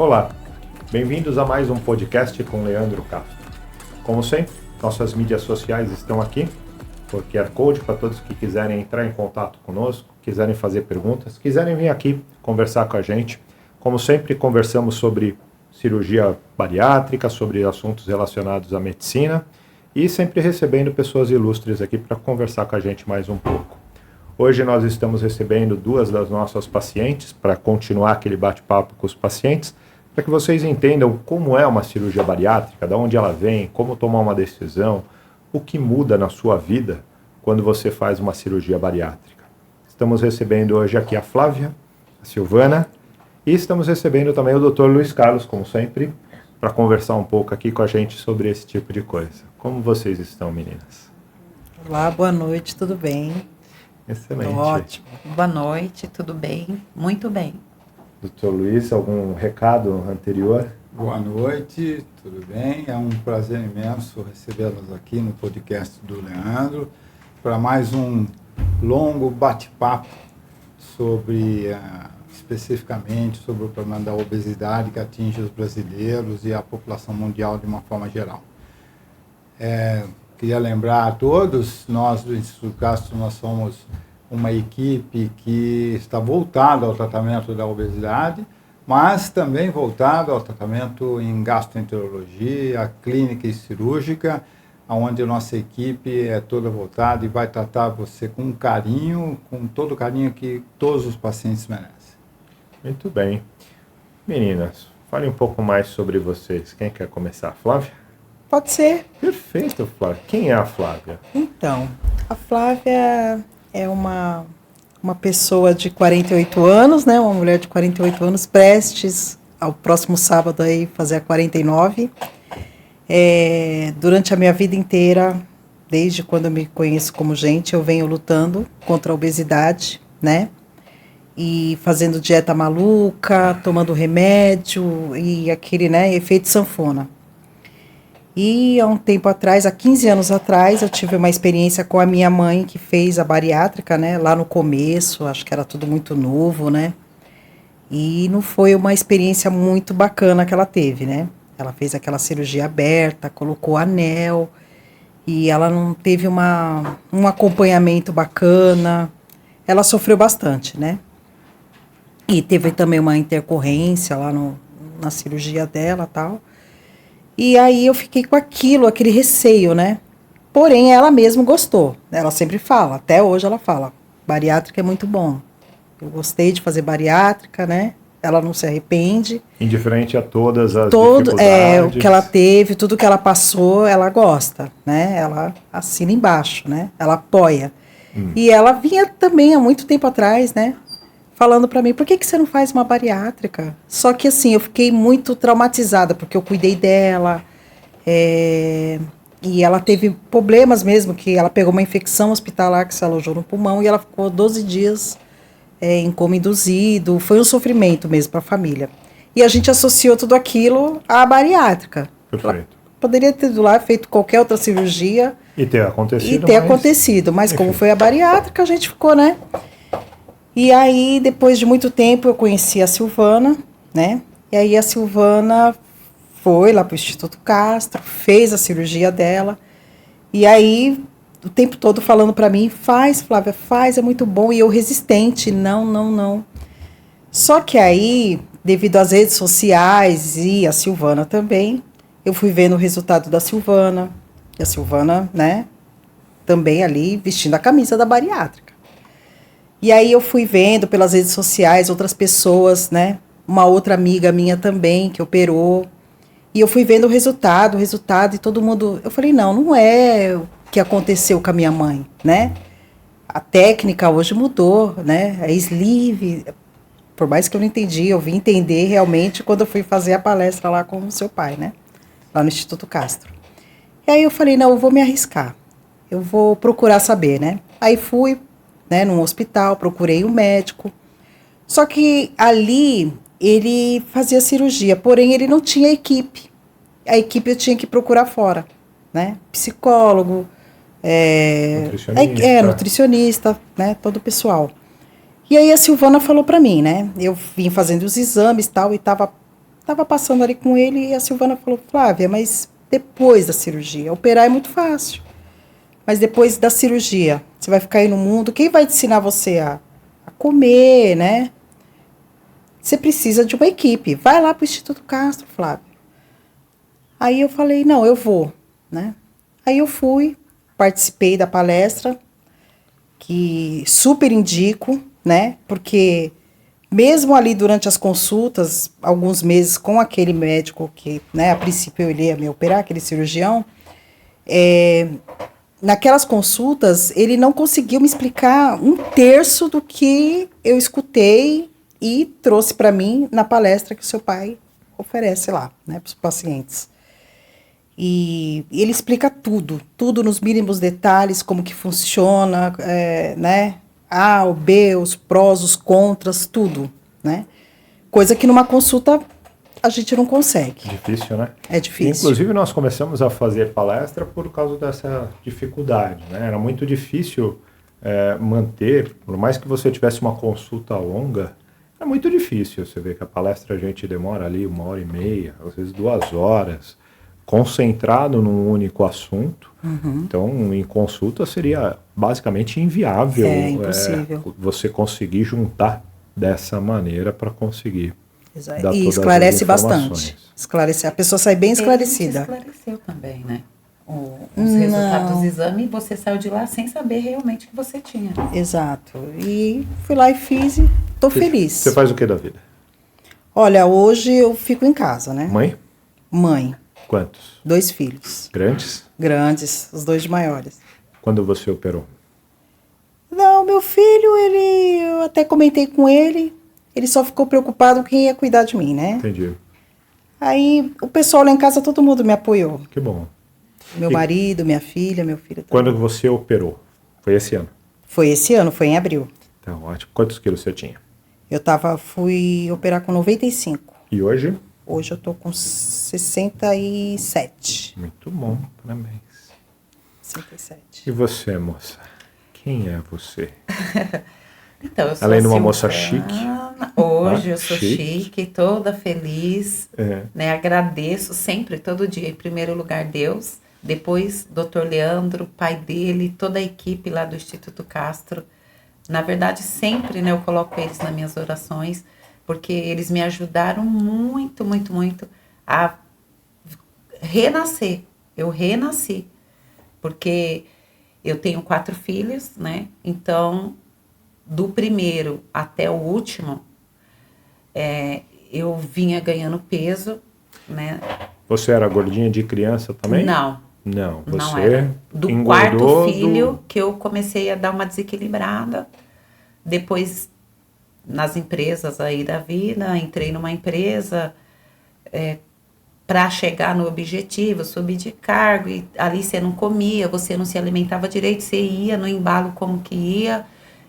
Olá, bem-vindos a mais um podcast com Leandro Castro. Como sempre, nossas mídias sociais estão aqui, por QR Code para todos que quiserem entrar em contato conosco, quiserem fazer perguntas, quiserem vir aqui conversar com a gente. Como sempre, conversamos sobre cirurgia bariátrica, sobre assuntos relacionados à medicina e sempre recebendo pessoas ilustres aqui para conversar com a gente mais um pouco. Hoje nós estamos recebendo duas das nossas pacientes para continuar aquele bate-papo com os pacientes, para que vocês entendam como é uma cirurgia bariátrica, de onde ela vem, como tomar uma decisão, o que muda na sua vida quando você faz uma cirurgia bariátrica. Estamos recebendo hoje aqui a Flávia, a Silvana, e estamos recebendo também o Dr. Luiz Carlos, como sempre, para conversar um pouco aqui com a gente sobre esse tipo de coisa. Como vocês estão, meninas? Olá, boa noite, tudo bem? Excelente. Ótimo. Boa noite, tudo bem? Muito bem. Dr. Luiz, algum recado anterior? Boa noite, tudo bem? É um prazer imenso recebê-los aqui no podcast do Leandro para mais um longo bate-papo sobre, especificamente, sobre o problema da obesidade que atinge os brasileiros e a população mundial de uma forma geral. Queria lembrar a todos, nós do Instituto Castro, nós somos uma equipe que está voltada ao tratamento da obesidade, mas também voltada ao tratamento em gastroenterologia, clínica e cirúrgica, onde a nossa equipe é toda voltada e vai tratar você com carinho, com todo o carinho que todos os pacientes merecem. Muito bem. Meninas, fale um pouco mais sobre vocês. Quem quer começar? Flávia? Pode ser. Perfeito, Flávia. Quem é a Flávia? Então, a Flávia é uma pessoa de 48 anos, né? Uma mulher de 48 anos, prestes ao próximo sábado aí fazer a 49. Durante a minha vida inteira, desde quando eu me conheço como gente, eu venho lutando contra a obesidade, né? E fazendo dieta maluca, tomando remédio e aquele, né, efeito sanfona. E há um tempo atrás, há 15 anos atrás, eu tive uma experiência com a minha mãe que fez a bariátrica, né? Lá no começo, acho que era tudo muito novo, né? E não foi uma experiência muito bacana que ela teve, né? Ela fez aquela cirurgia aberta, colocou anel, e ela não teve um acompanhamento bacana. Ela sofreu bastante, né? E teve também uma intercorrência lá na cirurgia dela e tal. E aí eu fiquei com aquele receio, né? Porém, ela mesma gostou. Ela sempre fala, até hoje ela fala, bariátrica é muito bom. Eu gostei de fazer bariátrica, né? Ela não se arrepende. Indiferente a todas as dificuldades. O que ela teve, tudo que ela passou, ela gosta, né? Ela assina embaixo, né? Ela apoia. E ela vinha também há muito tempo atrás, né? Falando para mim, por que você não faz uma bariátrica? Só que assim, eu fiquei muito traumatizada, porque eu cuidei dela, e ela teve problemas mesmo, que ela pegou uma infecção hospitalar que se alojou no pulmão, e ela ficou 12 dias em coma induzido, foi um sofrimento mesmo para a família. E a gente associou tudo aquilo à bariátrica. Perfeito. Ela poderia ter ido lá, feito qualquer outra cirurgia. E ter acontecido. Mas como foi a bariátrica, a gente ficou, né? E aí, depois de muito tempo, eu conheci a Silvana, né? E aí a Silvana foi lá para o Instituto Castro, fez a cirurgia dela. E aí, o tempo todo falando para mim, faz, Flávia, faz, é muito bom. E eu resistente, não. Só que aí, devido às redes sociais e a Silvana também, eu fui vendo o resultado da Silvana. E a Silvana, né, também ali vestindo a camisa da bariátrica. E aí eu fui vendo pelas redes sociais outras pessoas, né? Uma outra amiga minha também que operou. E eu fui vendo o resultado e todo mundo... Eu falei, não é o que aconteceu com a minha mãe, né? A técnica hoje mudou, né? A sleeve, por mais que eu não entendi, eu vim entender realmente quando eu fui fazer a palestra lá com o seu pai, né? Lá no Instituto Castro. E aí eu falei, eu vou me arriscar. Eu vou procurar saber, né? Aí fui... né, num hospital, procurei um médico. Só que ali ele fazia cirurgia, porém ele não tinha equipe. A equipe eu tinha que procurar fora, né? Psicólogo, nutricionista, né? Todo o pessoal. E aí a Silvana falou para mim, né? Eu vim fazendo os exames e tal, e estava Tava passando ali com ele e a Silvana falou, Flávia, mas depois da cirurgia, operar é muito fácil. Mas depois da cirurgia, você vai ficar aí no mundo, quem vai te ensinar você a comer, né? Você precisa de uma equipe. Vai lá pro Instituto Castro, Flávia. Aí eu falei, não, eu vou, né? Aí eu fui, participei da palestra, que super indico, né? Porque mesmo ali durante as consultas, alguns meses com aquele médico que, né, a princípio ele ia me operar, aquele cirurgião, naquelas consultas ele não conseguiu me explicar um terço do que eu escutei e trouxe para mim na palestra que o seu pai oferece lá, né, para os pacientes. E ele explica tudo nos mínimos detalhes, como que funciona, né? A, o B, os prós, os contras, tudo, né? Coisa que numa consulta a gente não consegue. Difícil, né? É difícil. Inclusive, nós começamos a fazer palestra por causa dessa dificuldade, né? Era muito difícil manter, por mais que você tivesse uma consulta longa, é muito difícil. Você vê que a palestra a gente demora ali 1h30, às vezes 2 horas, concentrado num único assunto. Uhum. Então, em consulta seria basicamente inviável impossível. Você conseguir juntar dessa maneira para conseguir dar e todas esclarece as informações. Bastante. Esclarece, a pessoa sai bem esclarecida. Ele esclareceu também, né? Os resultados dos exames, você saiu de lá sem saber realmente o que você tinha. Exato. E fui lá e fiz e tô feliz. Você faz o que da vida? Olha, hoje eu fico em casa, né? Mãe? Mãe. Quantos? 2 filhos. Grandes? Grandes, os 2 maiores. Quando você operou? Não, meu filho, eu até comentei com ele, ele só ficou preocupado quem ia cuidar de mim, né? Entendi. Aí o pessoal lá em casa, todo mundo me apoiou. Que bom. Meu marido, minha filha, meu filho. Quando você operou? Foi esse ano? Foi esse ano, foi em abril. Então, ótimo. Quantos quilos você tinha? Fui operar com 95. E hoje? Hoje eu tô com 67. Muito bom, parabéns. 67. E você, moça? Quem é você? Então, eu sou além de uma Silvana. moça chique. Hoje eu sou chique, toda feliz. É. Né? Agradeço sempre, todo dia, em primeiro lugar, Deus. Depois, Dr. Leandro, pai dele, toda a equipe lá do Instituto Castro. Na verdade, sempre, né, eu coloco eles nas minhas orações, porque eles me ajudaram muito, muito, muito a renascer. Eu renasci, porque eu tenho 4 filhos, né? Então, do primeiro até o último, eu vinha ganhando peso, né? Você era gordinha de criança também? Não. Não, você Não era. Do engordou 4º filho que eu comecei a dar uma desequilibrada. Depois, nas empresas aí da vida, entrei numa empresa para chegar no objetivo, subir de cargo, e ali você não comia, você não se alimentava direito, você ia no embalo como que ia,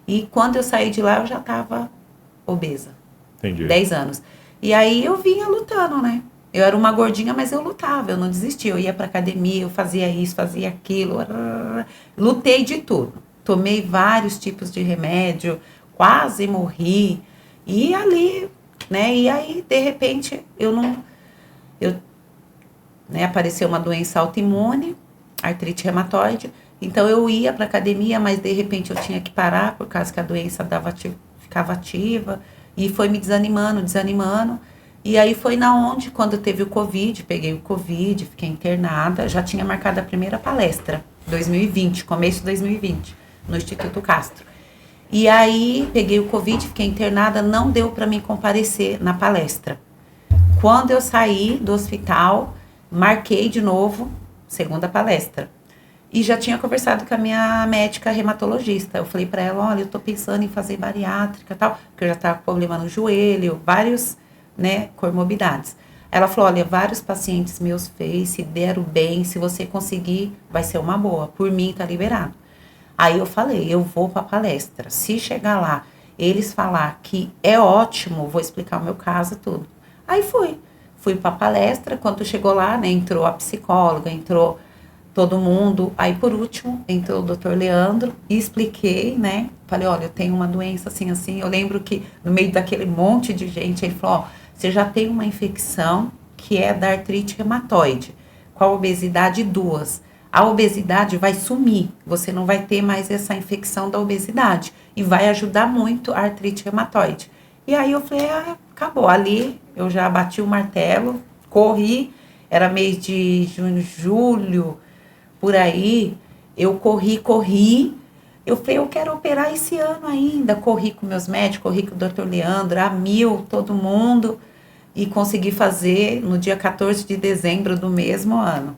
e quando eu saí de lá eu já estava obesa. Entendi. 10 anos. E aí eu vinha lutando, né? Eu era uma gordinha, mas eu lutava, eu não desistia. Eu ia pra academia, eu fazia isso, fazia aquilo. Lutei de tudo. Tomei vários tipos de remédio, quase morri. E ali, né? E aí, de repente, apareceu uma doença autoimune, artrite reumatoide. Então, eu ia pra academia, mas de repente eu tinha que parar, por causa que a doença ficava ativa. E foi me desanimando. E aí foi quando teve o Covid, peguei o Covid, fiquei internada, já tinha marcado a primeira palestra, 2020, começo de 2020, no Instituto Castro. E aí peguei o Covid, fiquei internada, não deu para mim comparecer na palestra. Quando eu saí do hospital, marquei de novo, segunda palestra. E já tinha conversado com a minha médica reumatologista. Eu falei para ela, olha, eu tô pensando em fazer bariátrica e tal, porque eu já tava com problema no joelho, vários, né, comorbidades. Ela falou, olha, vários pacientes meus se deram bem, se você conseguir, vai ser uma boa. Por mim, tá liberado. Aí eu falei, eu vou pra palestra. Se chegar lá, eles falar que é ótimo, vou explicar o meu caso, tudo. Aí fui pra palestra, quando chegou lá, né, entrou a psicóloga, entrou todo mundo. Aí, por último, entrou o Dr. Leandro e expliquei, né? Falei, olha, eu tenho uma doença assim, assim. Eu lembro que no meio daquele monte de gente, ele falou, ó, você já tem uma infecção que é da artrite reumatoide. Com a obesidade, 2. A obesidade vai sumir, você não vai ter mais essa infecção da obesidade e vai ajudar muito a artrite reumatoide. E aí eu falei, acabou. Ali eu já bati o martelo, corri, era mês de junho, julho, por aí, eu corri. Eu falei, eu quero operar esse ano ainda. Corri com meus médicos, corri com o Dr. Leandro, a 1000, todo mundo, e consegui fazer no dia 14 de dezembro do mesmo ano.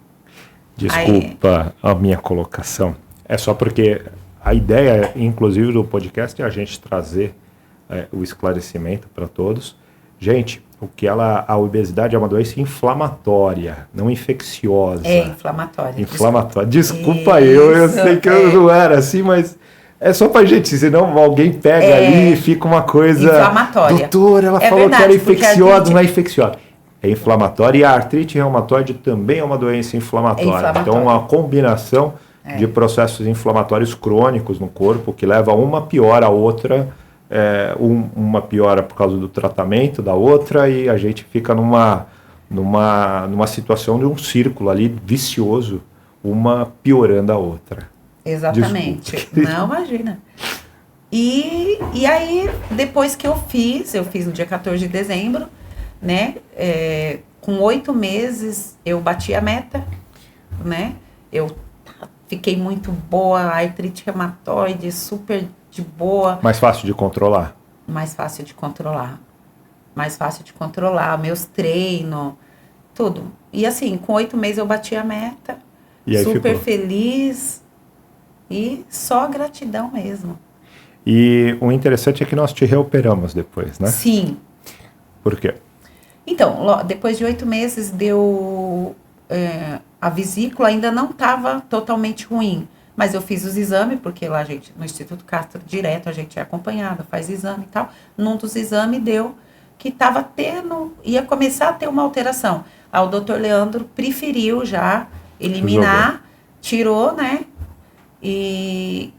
Desculpa a minha colocação. É só porque a ideia, inclusive, do podcast é a gente trazer o esclarecimento para todos. Gente, a obesidade é uma doença inflamatória, não infecciosa. É inflamatória. Inflamatória. Desculpa eu sei que eu não era assim, mas é só pra gente, senão alguém pega ali e fica uma coisa... Inflamatória. Doutor, ela falou verdade, que era infecciosa, não é infecciosa. É inflamatória e a artrite reumatoide também é uma doença inflamatória. Então, uma combinação de processos inflamatórios crônicos no corpo que leva uma piora a outra, uma piora por causa do tratamento da outra e a gente fica numa situação de um círculo ali vicioso, uma piorando a outra. Exatamente. Desculpa. Não, imagina. E aí, depois que eu fiz no dia 14 de dezembro, né? Com 8 meses eu bati a meta, né? Eu fiquei muito boa, a artrite reumatoide super de boa. Mais fácil de controlar? Mais fácil de controlar. Meus treinos, tudo. E assim, com 8 meses eu bati a meta, super feliz e só gratidão mesmo. E o interessante é que nós te reoperamos depois, né? Sim. Por quê? Então, depois de 8 meses deu... a vesícula ainda não estava totalmente ruim, mas eu fiz os exames, porque lá no Instituto Castro, direto, a gente é acompanhada, faz exame e tal. Num dos exames deu que ia começar a ter uma alteração. Aí o doutor Leandro preferiu já eliminar, tirou, né? E...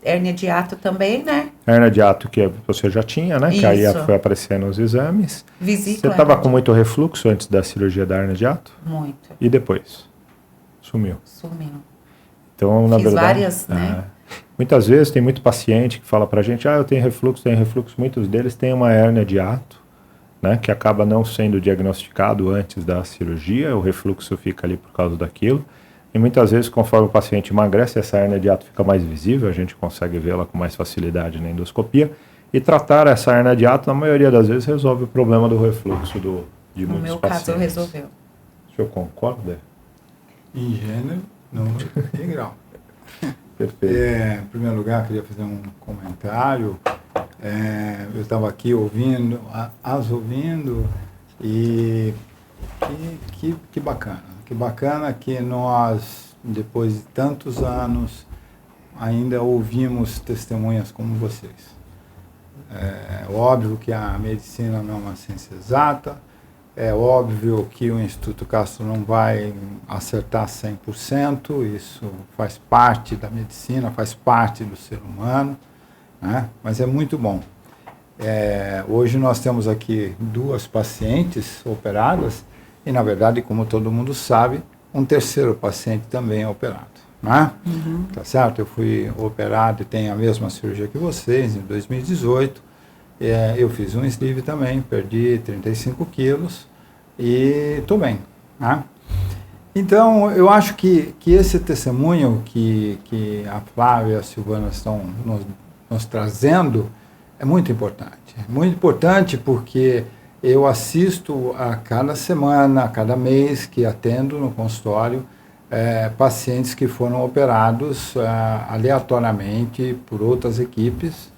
hérnia de hiato também, né? Hérnia de hiato que você já tinha, né? Isso. Que aí foi aparecendo nos exames. Vesícula. Você estava com muito refluxo antes da cirurgia da hérnia de hiato? Muito. E depois? Sumiu. Então, Fiz na verdade, várias, né? Muitas vezes tem muito paciente que fala pra gente, eu tenho refluxo. Muitos deles têm uma hérnia de hiato, né? Que acaba não sendo diagnosticado antes da cirurgia. O refluxo fica ali por causa daquilo. E muitas vezes, conforme o paciente emagrece, essa hérnia de hiato fica mais visível, a gente consegue vê-la com mais facilidade na endoscopia. E tratar essa hérnia de hiato, na maioria das vezes, resolve o problema do refluxo de muitos pacientes. No meu caso, resolveu. O senhor concorda? Em gênero, número e grau. Perfeito. Em primeiro lugar, queria fazer um comentário. Eu estava aqui ouvindo, e que bacana. Que bacana que nós, depois de tantos anos, ainda ouvimos testemunhas como vocês. É óbvio que a medicina não é uma ciência exata, é óbvio que o Instituto Castro não vai acertar 100%, isso faz parte da medicina, faz parte do ser humano, né? Mas é muito bom. Hoje nós temos aqui 2 pacientes operadas, e, na verdade, como todo mundo sabe, um terceiro paciente também é operado, né? Uhum. Tá certo? Eu fui operado e tenho a mesma cirurgia que vocês, em 2018. Eu fiz um sleeve também, perdi 35 quilos e estou bem, né? Então, eu acho que esse testemunho que a Flávia e a Silvana estão nos trazendo é muito importante. É muito importante porque... eu assisto a cada semana, a cada mês que atendo no consultório, pacientes que foram operados aleatoriamente por outras equipes,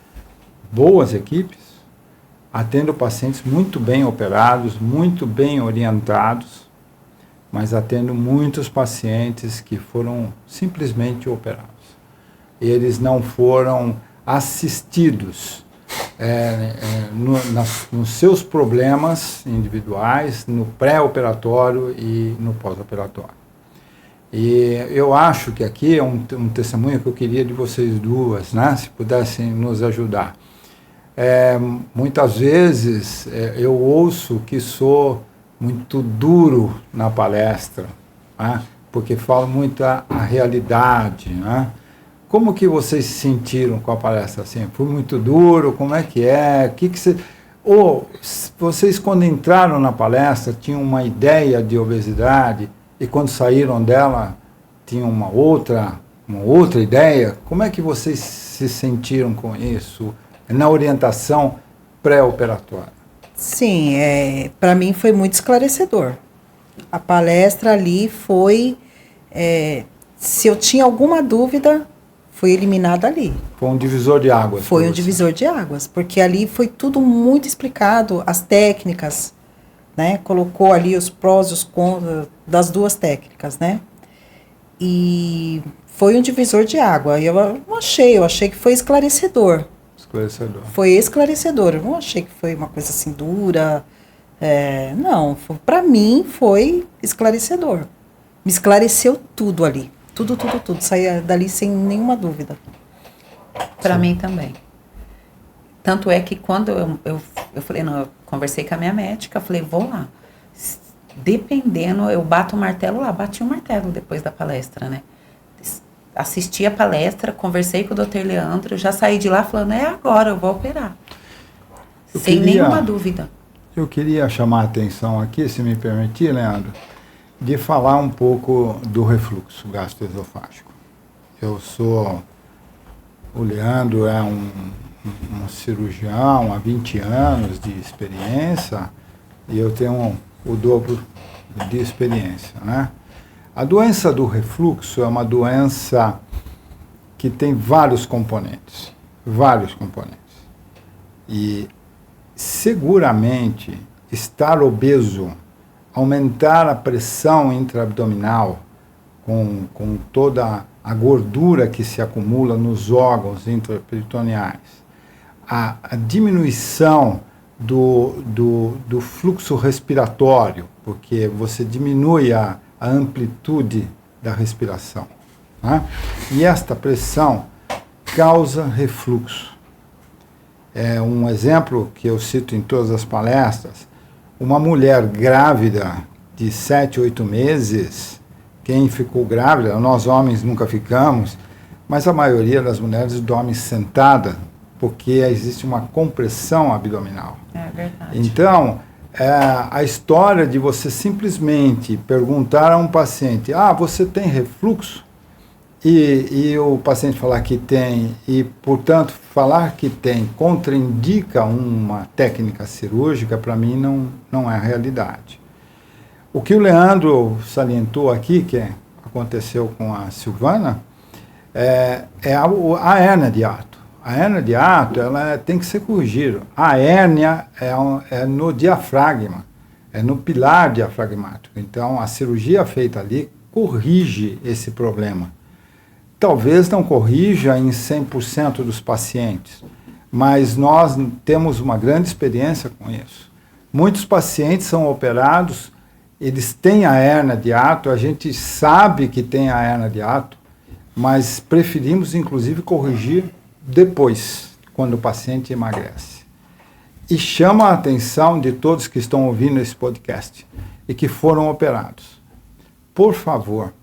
boas equipes. Atendo pacientes muito bem operados, muito bem orientados, mas atendo muitos pacientes que foram simplesmente operados. Eles não foram assistidos nos seus problemas individuais, no pré-operatório e no pós-operatório. E eu acho que aqui é um testemunho que eu queria de vocês duas, né, se pudessem nos ajudar. Muitas vezes eu ouço que sou muito duro na palestra, né? Porque falo muito a realidade, né? Como que vocês se sentiram com a palestra assim? Foi muito duro? Como é que é? Ou vocês, quando entraram na palestra, tinham uma ideia de obesidade e quando saíram dela tinham uma outra ideia? Como é que vocês se sentiram com isso na orientação pré-operatória? Sim, para mim foi muito esclarecedor. A palestra ali foi, se eu tinha alguma dúvida, foi eliminada ali. Foi um divisor de águas. Foi um divisor de águas, porque ali foi tudo muito explicado, as técnicas, né? Colocou ali os prós e os contras das duas técnicas, né? E foi um divisor de água. Eu achei que foi esclarecedor. Foi esclarecedor. Eu não achei que foi uma coisa assim dura. Não, para mim foi esclarecedor. Me esclareceu tudo ali. Tudo. Saía dali sem nenhuma dúvida. Para mim também. Tanto é que quando eu falei, não, eu conversei com a minha médica, falei, vou lá. Dependendo, eu bato o martelo lá. Bati o martelo depois da palestra, né? Assisti a palestra, conversei com o Dr. Leandro, já saí de lá falando, agora, eu vou operar. Sem nenhuma dúvida. Eu queria chamar a atenção aqui, se me permitir, Leandro, de falar um pouco do refluxo gastroesofágico. O Leandro é um cirurgião há 20 anos de experiência e eu tenho o dobro de experiência, né? A doença do refluxo é uma doença que tem vários componentes. E seguramente estar obeso, aumentar a pressão intraabdominal com toda a gordura que se acumula nos órgãos intraperitoneais, a diminuição do fluxo respiratório, porque você diminui a amplitude da respiração, né? E esta pressão causa refluxo. Um exemplo que eu cito em todas as palestras, uma mulher grávida de 7, 8 meses, quem ficou grávida, nós homens nunca ficamos, mas a maioria das mulheres dorme sentada, porque existe uma compressão abdominal. É verdade. Então, a história de você simplesmente perguntar a um paciente, você tem refluxo? E o paciente falar que tem, e, portanto, falar que tem contraindica uma técnica cirúrgica, para mim, não é a realidade. O que o Leandro salientou aqui, que aconteceu com a Silvana, é a hérnia de hiato. A hérnia de hiato, ela tem que ser corrigida. A hérnia é no diafragma, é no pilar diafragmático. Então, a cirurgia feita ali corrige esse problema. Talvez não corrija em 100% dos pacientes, mas nós temos uma grande experiência com isso. Muitos pacientes são operados, eles têm a hérnia de hiato, a gente sabe que tem a hérnia de hiato, mas preferimos, inclusive, corrigir depois, quando o paciente emagrece. E chama a atenção de todos que estão ouvindo esse podcast e que foram operados. Por favor,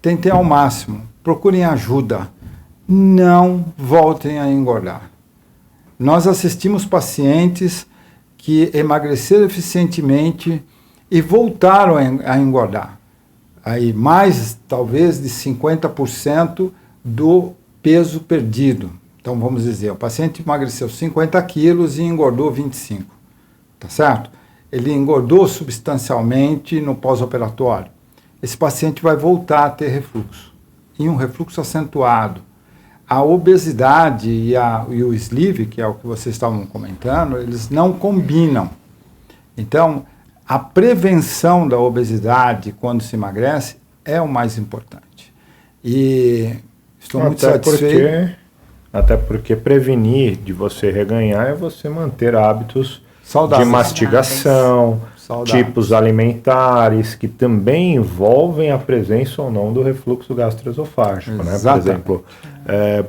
tentem ao máximo, procurem ajuda, não voltem a engordar. Nós assistimos pacientes que emagreceram eficientemente e voltaram a engordar. Aí mais, talvez, de 50% do peso perdido. Então, vamos dizer, o paciente emagreceu 50 quilos e engordou 25, tá certo? Ele engordou substancialmente no pós-operatório. Esse paciente vai voltar a ter refluxo, e um refluxo acentuado. A obesidade e o sleeve, que é o que vocês estavam comentando, eles não combinam. Então, a prevenção da obesidade quando se emagrece é o mais importante. E estou muito satisfeito. Até porque prevenir de você reganhar é você manter hábitos saudáveis, de mastigação, saudáveis. tipos alimentares que também envolvem a presença ou não do refluxo gastroesofágico, né? Por Exatamente. exemplo,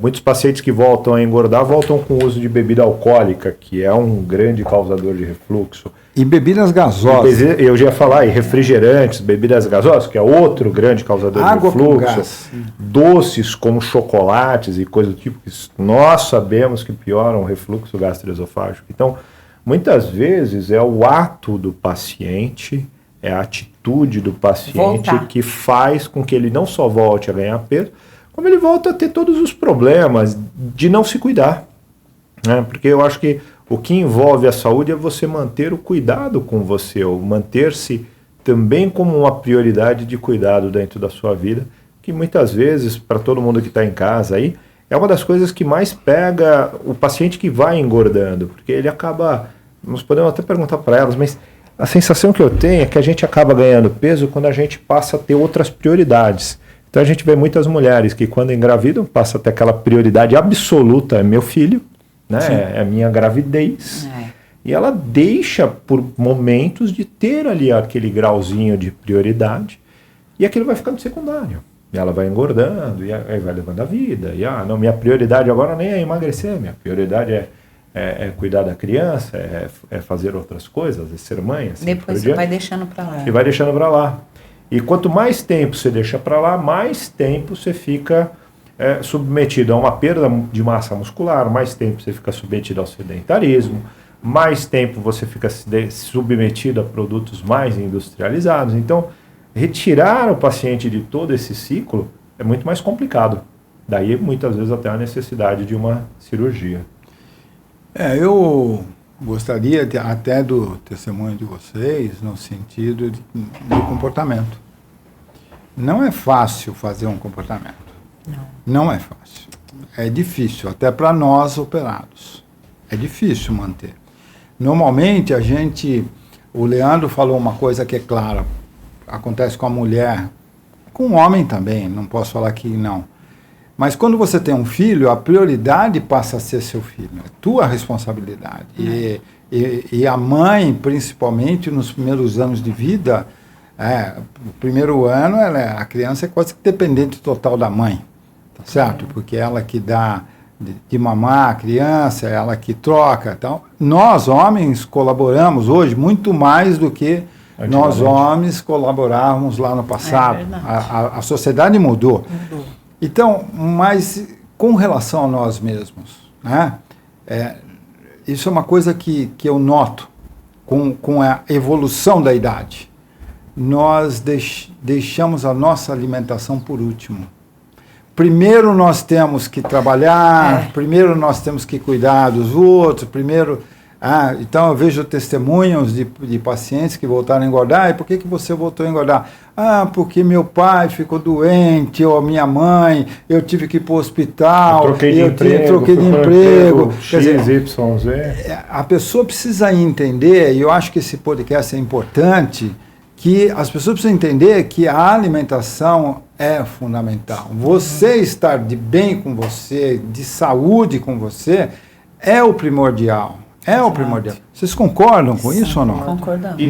muitos pacientes que voltam a engordar voltam com o uso de bebida alcoólica, que é um grande causador de refluxo. E bebidas gasosas. Eu já ia falar, e refrigerantes, bebidas gasosas, que é outro grande causador Água de com refluxo. gás. Doces como chocolates e coisas do tipo, que nós sabemos que pioram o refluxo gastroesofágico. Então, muitas vezes é o ato do paciente, é a atitude do paciente Voltar. que faz com que ele não só volte a ganhar peso, como ele volta a ter todos os problemas de não se cuidar, né? Porque eu acho que o que envolve a saúde é você manter o cuidado com você, ou manter-se também como uma prioridade de cuidado dentro da sua vida, que muitas vezes, para todo mundo que está em casa aí, é uma das coisas que mais pega o paciente que vai engordando, porque ele acaba, nós podemos até perguntar para elas, mas a sensação que eu tenho é que a gente acaba ganhando peso quando a gente passa a ter outras prioridades. Então a gente vê muitas mulheres que quando engravidam passam a ter aquela prioridade absoluta, é meu filho, né? É a minha gravidez. E ela deixa por momentos de ter ali aquele grauzinho de prioridade e aquilo vai ficando secundário. E ela vai engordando e aí vai levando a vida. E não, minha prioridade agora nem é emagrecer, minha prioridade é cuidar da criança, é fazer outras coisas, é ser mãe. Assim, Depois você vai deixando para lá. E vai deixando para lá. E quanto mais tempo você deixa para lá, mais tempo você fica submetido a uma perda de massa muscular, mais tempo você fica submetido ao sedentarismo, mais tempo você fica submetido a produtos mais industrializados. Então, retirar o paciente de todo esse ciclo é muito mais complicado. Daí, muitas vezes, até a necessidade de uma cirurgia. Eu gostaria até do testemunho de vocês no sentido de comportamento. Não é fácil fazer um comportamento. Não é fácil. É difícil, até para nós operados. É difícil manter. Normalmente o Leandro falou uma coisa que é clara, acontece com a mulher, com o homem também, não posso falar que não. Mas quando você tem um filho, a prioridade passa a ser seu filho, é tua responsabilidade. E a mãe, principalmente nos primeiros anos de vida, o primeiro ano a criança é quase que dependente total da mãe, tá certo? Porque ela que dá de mamar a criança, ela que troca. Então, nós, homens, colaboramos hoje muito mais do que nós, homens, colaborávamos lá no passado. A sociedade mudou. Então, mas com relação a nós mesmos, né? Isso é uma coisa que eu noto com a evolução da idade. Nós deixamos a nossa alimentação por último. Primeiro nós temos que trabalhar, primeiro nós temos que cuidar dos outros, então eu vejo testemunhos de pacientes que voltaram a engordar. E por que você voltou a engordar? Porque meu pai ficou doente, ou minha mãe, eu tive que ir para o hospital, troquei de emprego. Quer dizer, a pessoa precisa entender, e eu acho que esse podcast é importante, que as pessoas precisam entender que a alimentação é fundamental. Você estar de bem com você, de saúde com você, é o primordial. É o primordial. Vocês concordam com isso ou não? Concordamos.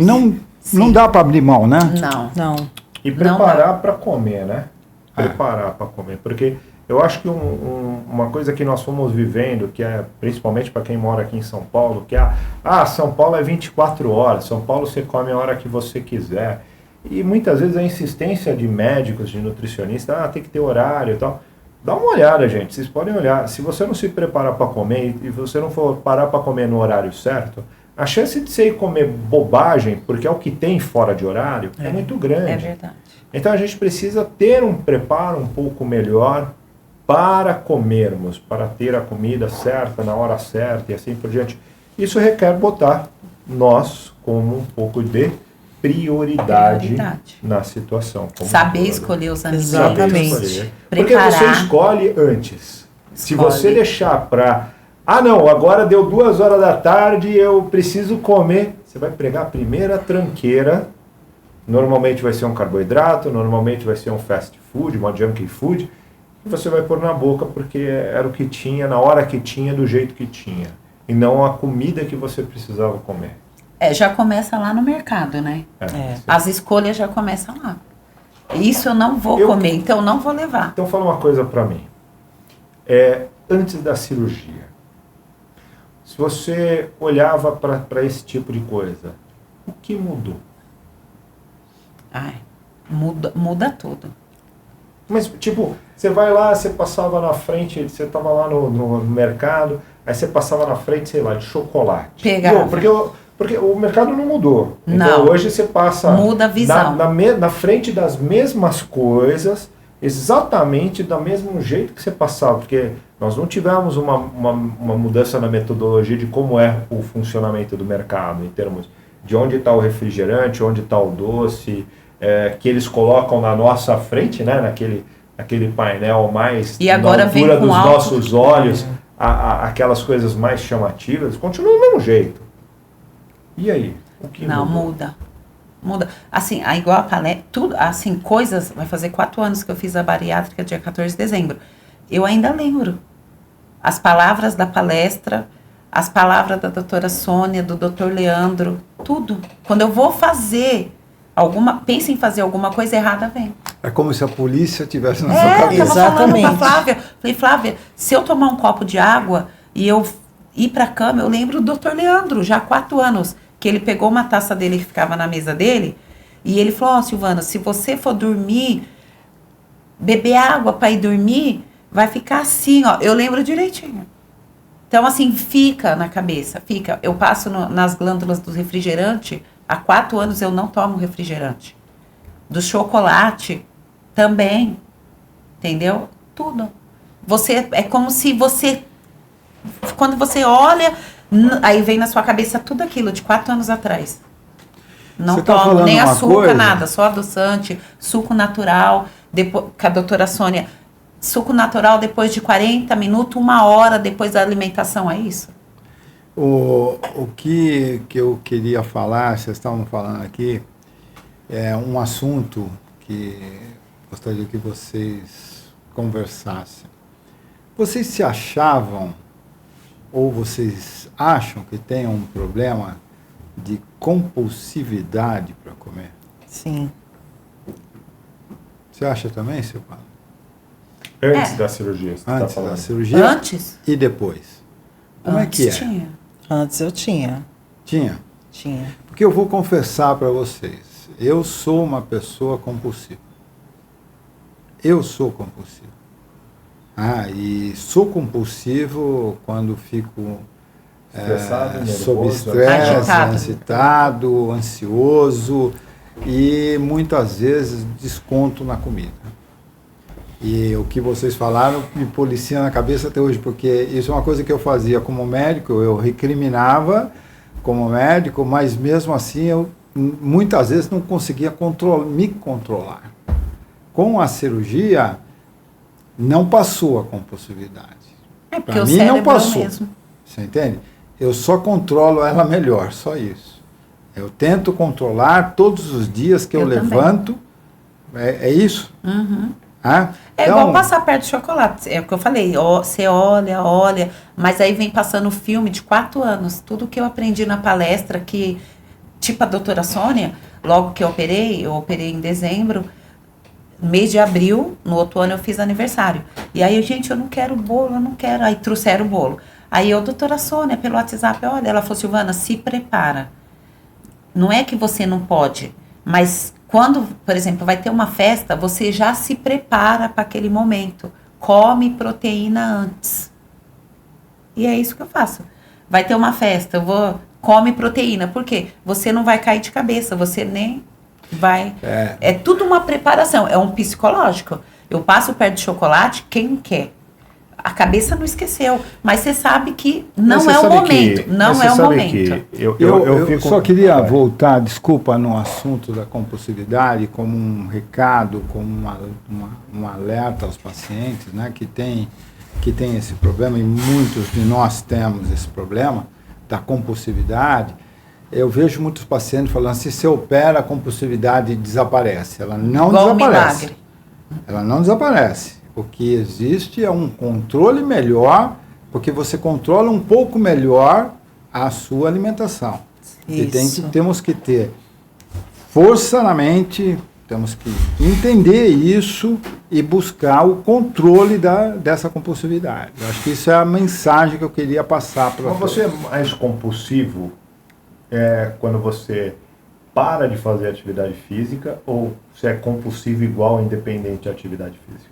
Não dá para abrir mão, né? Não. E preparar para comer, né? Preparar para comer. Porque eu acho que uma coisa que nós fomos vivendo, que é principalmente para quem mora aqui em São Paulo, que São Paulo é 24 horas, São Paulo você come a hora que você quiser. E muitas vezes a insistência de médicos, de nutricionistas, tem que ter horário e tal. Dá uma olhada, gente, vocês podem olhar. Se você não se preparar para comer e você não for parar para comer no horário certo, a chance de você ir comer bobagem, porque é o que tem fora de horário, é muito grande. É verdade. Então a gente precisa ter um preparo um pouco melhor para comermos, para ter a comida certa, na hora certa e assim por diante. Isso requer botar nós como um pouco de prioridade na situação. Saber escolher os alimentos. Exatamente. Porque você escolhe antes. Se você deixar para... agora deu 2 horas da tarde, eu preciso comer. Você vai pegar a primeira tranqueira. Normalmente vai ser um carboidrato, normalmente vai ser um fast food, uma junk food. E você vai pôr na boca porque era o que tinha, na hora que tinha, do jeito que tinha. E não a comida que você precisava comer. Já começa lá no mercado, né? As escolhas já começam lá. Isso eu não vou comer, então eu não vou levar. Então fala uma coisa para mim. Antes da cirurgia, se você olhava para esse tipo de coisa, o que mudou? Muda tudo. Mas, tipo, você vai lá, você passava na frente, você estava lá no mercado, aí você passava na frente, sei lá, de chocolate. Pegava. Porque o mercado não mudou. Não. Então, hoje você passa... Muda a visão. Na frente das mesmas coisas, exatamente do mesmo jeito que você passava. Porque nós não tivemos uma mudança na metodologia de como é o funcionamento do mercado, em termos de onde está o refrigerante, onde está o doce... que eles colocam na nossa frente, né, naquele painel mais e agora na altura vem com dos alto. nossos olhos, aquelas coisas mais chamativas, continua do mesmo jeito. E aí? O que não, mudou? muda. Assim, igual a palestra, tudo, assim, coisas, vai fazer 4 anos que eu fiz a bariátrica, dia 14 de dezembro. Eu ainda lembro as palavras da palestra, as palavras da doutora Sônia, do doutor Leandro, tudo. Quando eu vou fazer... pensa em fazer alguma coisa errada, vem. É como se a polícia tivesse na sua cabeça. Eu tava falando Exatamente. com a Flávia. Falei, Flávia, se eu tomar um copo de água e eu ir pra cama, eu lembro do Dr. Leandro, já há 4 anos, que ele pegou uma taça dele que ficava na mesa dele, e ele falou, Silvana, se você for dormir, beber água para ir dormir, vai ficar assim, ó. Eu lembro direitinho. Então, assim, fica na cabeça, fica. Eu passo nas glândulas do refrigerante. Há 4 anos eu não tomo refrigerante. Do chocolate também. Entendeu? Tudo. É como se você... Quando você olha, aí vem na sua cabeça tudo aquilo de 4 anos atrás. Não tomo nem açúcar, nada. Só adoçante, suco natural. Depois, com a doutora Sônia, suco natural depois de 40 minutos, 1 hora depois da alimentação, é isso? O que eu queria falar, vocês estavam falando aqui, é um assunto que gostaria que vocês conversassem. Vocês se achavam, ou vocês acham que tem um problema de compulsividade para comer? Sim. Você acha também, Silvana? Antes da cirurgia, você Antes tá falando. da cirurgia? Antes? E depois? Como é que é? Tinha. Antes eu tinha. Tinha? Tinha. Porque eu vou confessar para vocês, eu sou uma pessoa compulsiva. Eu sou compulsivo. E sou compulsivo quando fico Estressado, sob nervoso, estresse, agitado. excitado, ansioso e muitas vezes desconto na comida. E o que vocês falaram me policia na cabeça até hoje, porque isso é uma coisa que eu fazia como médico, eu recriminava como médico, mas mesmo assim eu muitas vezes não conseguia me controlar. Com a cirurgia, não passou a compulsividade. Porque Para o mim cérebro não passou. mesmo. Você entende? Eu só controlo ela melhor, só isso. Eu tento controlar todos os dias que eu também. levanto. É isso? Uhum. Então, Igual passar perto de chocolate. É o que eu falei. Você olha, mas aí vem passando o filme de 4 anos. Tudo que eu aprendi na palestra, que, tipo a doutora Sônia, logo que eu operei em dezembro, mês de abril, no outro ano eu fiz aniversário. E aí, gente, eu não quero bolo, eu não quero. Aí trouxeram o bolo. Aí eu, doutora Sônia, pelo WhatsApp, olha, ela falou, Silvana, se prepara. Não é que você não pode, mas quando, por exemplo, vai ter uma festa, você já se prepara para aquele momento. Come proteína antes. E é isso que eu faço. Vai ter uma festa, come proteína. Por quê? Você não vai cair de cabeça, você nem vai... É tudo uma preparação, é um psicológico. Eu passo perto de chocolate, quem quer? A cabeça não esqueceu, mas você sabe que não é o momento. Não é o momento. Eu só queria voltar, desculpa, no assunto da compulsividade, como um recado, como um alerta aos pacientes, né, que tem esse problema, e muitos de nós temos esse problema da compulsividade. Eu vejo muitos pacientes falando assim, se opera, a compulsividade desaparece. Ela não Igual desaparece. milagre. Ela não desaparece. O que existe é um controle melhor, porque você controla um pouco melhor a sua alimentação. E Isso. temos que ter força na mente, temos que entender isso e buscar o controle dessa compulsividade. Eu acho que isso é a mensagem que eu queria passar para Mas você é mais compulsivo quando você para de fazer atividade física ou você é compulsivo igual independente da atividade física?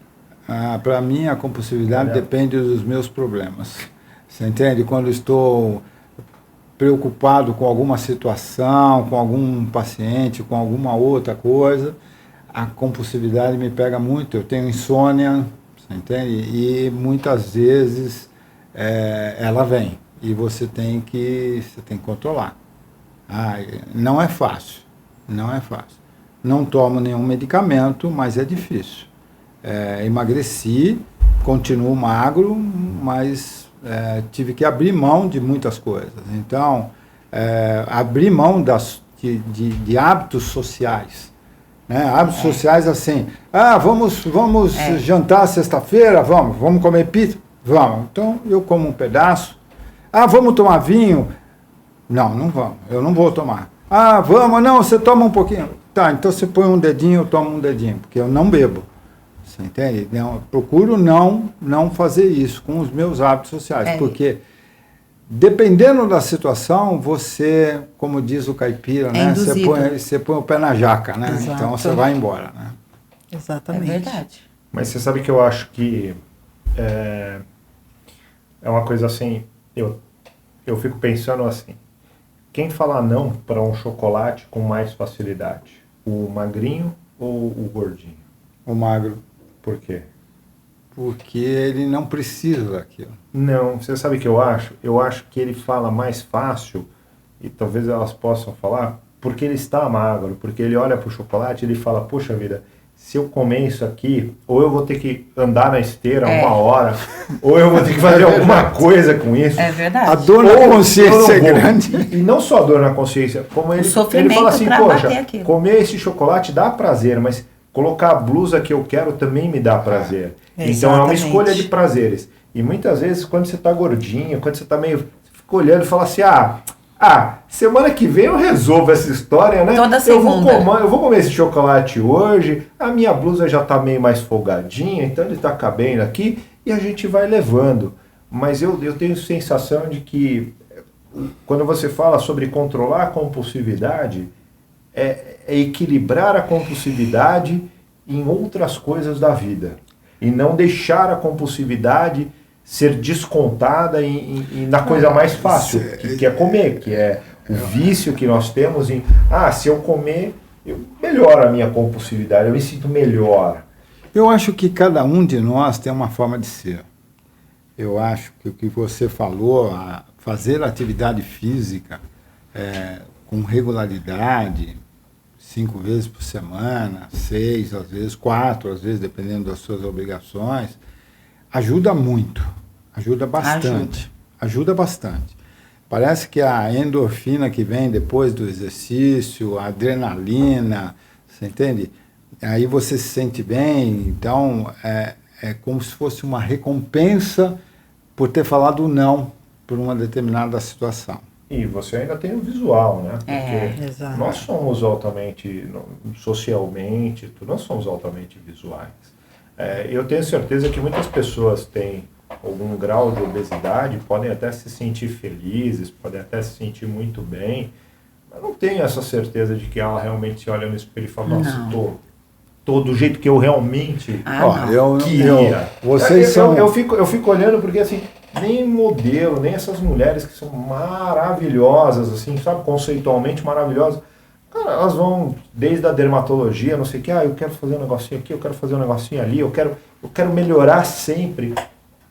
Para mim, a compulsividade depende dos meus problemas. Você entende? Quando estou preocupado com alguma situação, com algum paciente, com alguma outra coisa, a compulsividade me pega muito. Eu tenho insônia, você entende? E muitas vezes ela vem e você tem que controlar. Não é fácil, não é fácil. Não tomo nenhum medicamento, mas é difícil. Emagreci, continuo magro, mas tive que abrir mão de muitas coisas. Então, abrir mão de hábitos sociais. Né? Hábitos sociais assim, vamos jantar sexta-feira? Vamos comer pizza? Vamos. Então, eu como um pedaço. Vamos tomar vinho? Não vamos. Eu não vou tomar. Vamos, não, você toma um pouquinho. Tá, então você põe um dedinho, eu tomo um dedinho, porque eu não bebo. Você entende? Não, procuro não fazer isso com os meus hábitos sociais, porque dependendo da situação, você, como diz o caipira, né? Você põe o pé na jaca, né? Exato. Então você vai embora, né? Exatamente. É verdade. Mas você sabe que eu acho que é uma coisa assim, eu fico pensando assim, quem fala não para um chocolate com mais facilidade? O magrinho ou o gordinho? O magro. Por quê? Porque ele não precisa daquilo. Não, você sabe o que eu acho? Eu acho que ele fala mais fácil, e talvez elas possam falar, porque ele está magro, porque ele olha para o chocolate e ele fala, poxa vida, se eu comer isso aqui, ou eu vou ter que andar na esteira 1 hora, ou eu vou ter que fazer alguma coisa com isso. É verdade. A dor na consciência é grande. E não só a dor na consciência, como ele fala assim, poxa, comer esse chocolate dá prazer, mas colocar a blusa que eu quero também me dá prazer. Então é uma escolha de prazeres. E muitas vezes, quando você está gordinho, quando você está meio... Você fica olhando e fala assim, semana que vem eu resolvo essa história, né? Toda segunda. Eu vou comer esse chocolate hoje, a minha blusa já está meio mais folgadinha, então ele está cabendo aqui, e a gente vai levando. Mas eu tenho sensação de que, quando você fala sobre controlar a compulsividade, é equilibrar a compulsividade em outras coisas da vida. E não deixar a compulsividade ser descontada na coisa mais fácil, que é comer, que é o vício que nós temos em, se eu comer, eu melhoro a minha compulsividade, eu me sinto melhor. Eu acho que cada um de nós tem uma forma de ser. Eu acho que o que você falou, fazer atividade física com regularidade, 5 vezes por semana, 6, às vezes 4, às vezes dependendo das suas obrigações, ajuda muito, ajuda bastante, ajuda bastante. Parece que a endorfina que vem depois do exercício, a adrenalina, você entende? Aí você se sente bem, então é como se fosse uma recompensa por ter falado não por uma determinada situação. E você ainda tem o visual, né? Porque nós somos altamente, socialmente, nós somos altamente visuais. Eu tenho certeza que muitas pessoas têm algum grau de obesidade, podem até se sentir felizes, podem até se sentir muito bem, mas não tenho essa certeza de que ela realmente se olha no espelho e fala, nossa, tô do jeito que eu realmente queria. Eu fico olhando porque assim, nem modelo, nem essas mulheres que são maravilhosas, assim, sabe, conceitualmente maravilhosas, cara, elas vão desde a dermatologia, não sei o que, eu quero fazer um negocinho aqui, eu quero fazer um negocinho ali, eu quero melhorar sempre.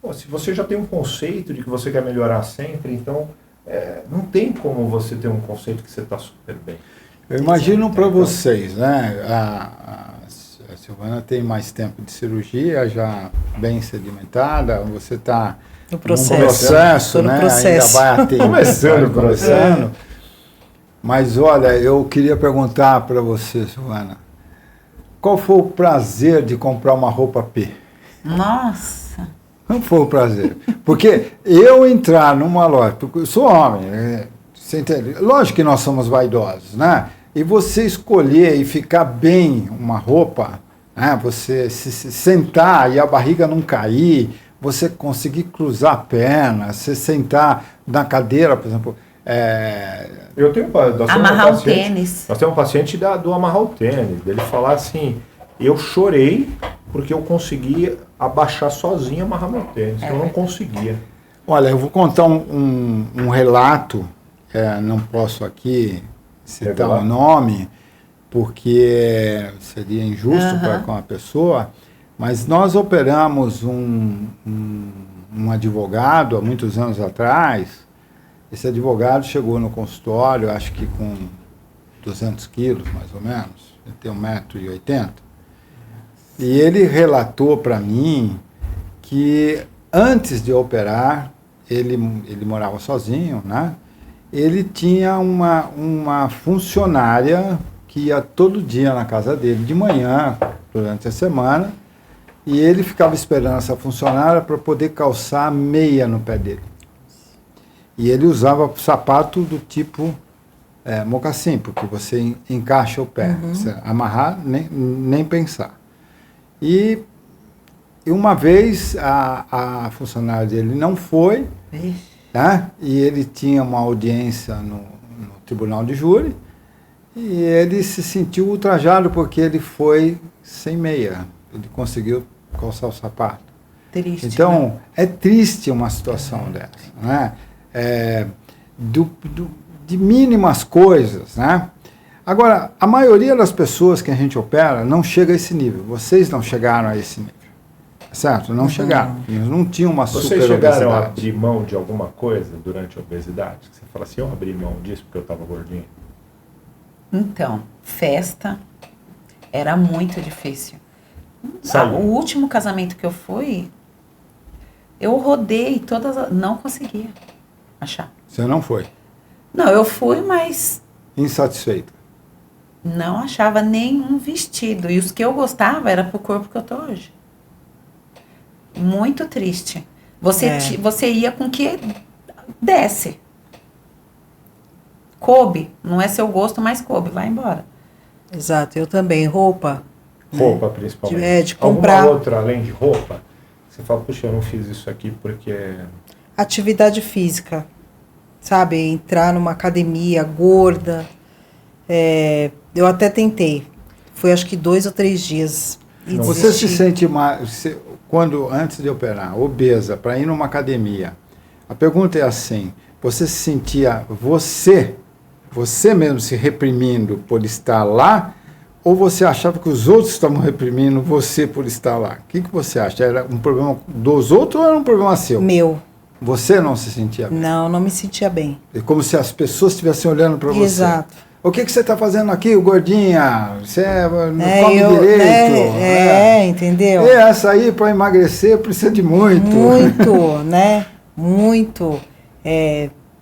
Pô, se você já tem um conceito de que você quer melhorar sempre, então não tem como você ter um conceito que você está super bem. Eu imagino para vocês, né? A Silvana tem mais tempo de cirurgia, já bem sedimentada, você está no processo, né? Ainda vai começando o processo. Mas olha, eu queria perguntar para você, Silvana, qual foi o prazer de comprar uma roupa P? Nossa! Não foi o prazer. Porque eu entrar numa loja, porque eu sou homem, Você entende? Lógico que nós somos vaidosos, né? E você escolher e ficar bem uma roupa, né? Você se sentar e a barriga não cair, você conseguir cruzar a perna, você sentar na cadeira, por exemplo. Eu tenho amarrar o tênis. Nós temos um paciente do amarrar o tênis, dele falar assim, eu chorei porque eu consegui abaixar sozinho e amarrar meu tênis, eu não conseguia. Olha, eu vou contar um relato, não posso aqui citar o nome, porque seria injusto com a pessoa, mas nós operamos um advogado há muitos anos atrás. Esse advogado chegou no consultório, acho que com 200 quilos, mais ou menos, ele tem 1,80 m, e ele relatou para mim que antes de operar, ele morava sozinho, né? Ele tinha uma funcionária que ia todo dia na casa dele, de manhã, durante a semana, e ele ficava esperando essa funcionária para poder calçar a meia no pé dele. E ele usava sapato do tipo mocassim, porque você encaixa o pé. Você amarrar, nem pensar. E uma vez a funcionária dele não foi, né? E ele tinha uma audiência no tribunal de júri, e ele se sentiu ultrajado porque ele foi sem meia. Ele conseguiu calçar o sapato. Triste, então, né? é triste uma situação dessa, né? De mínimas coisas, né? Agora, a maioria das pessoas que a gente opera não chega a esse nível. Vocês não chegaram a esse nível, certo? Não chegaram. Eles não tinham uma super Vocês obesidade. chegaram a abrir mão de alguma coisa durante a obesidade? Você fala assim, eu abri mão disso porque eu estava gordinho? Então, festa era muito difícil. Sabe? O último casamento que eu fui, eu rodei todas, não conseguia achar. Você não foi? Não, eu fui, mas Insatisfeita. não achava nenhum vestido. E os que eu gostava era pro corpo que eu tô hoje. Muito triste. Você ia com o que desce. Coube. Não é seu gosto, mas coube. Vai embora. Exato, eu também. Roupa. Roupa, principalmente. De comprar. Alguma outra, além de roupa? Você fala, puxa, eu não fiz isso aqui porque... Atividade física. Sabe? Entrar numa academia gorda. Eu até tentei. Foi acho que 2 ou 3 dias. E Você desisti. se sente mais, quando antes de operar, obesa, para ir numa academia, a pergunta é assim, você se sentia você mesmo se reprimindo por estar lá, ou você achava que os outros estavam reprimindo você por estar lá? O que você acha? Era um problema dos outros ou era um problema seu? Meu. Você não se sentia bem? Não me sentia bem. É como se as pessoas estivessem olhando para você. Exato. O que você está fazendo aqui, gordinha? Você não come direito. Entendeu? Essa aí, para emagrecer, precisa de muito. Muito, né? Muito.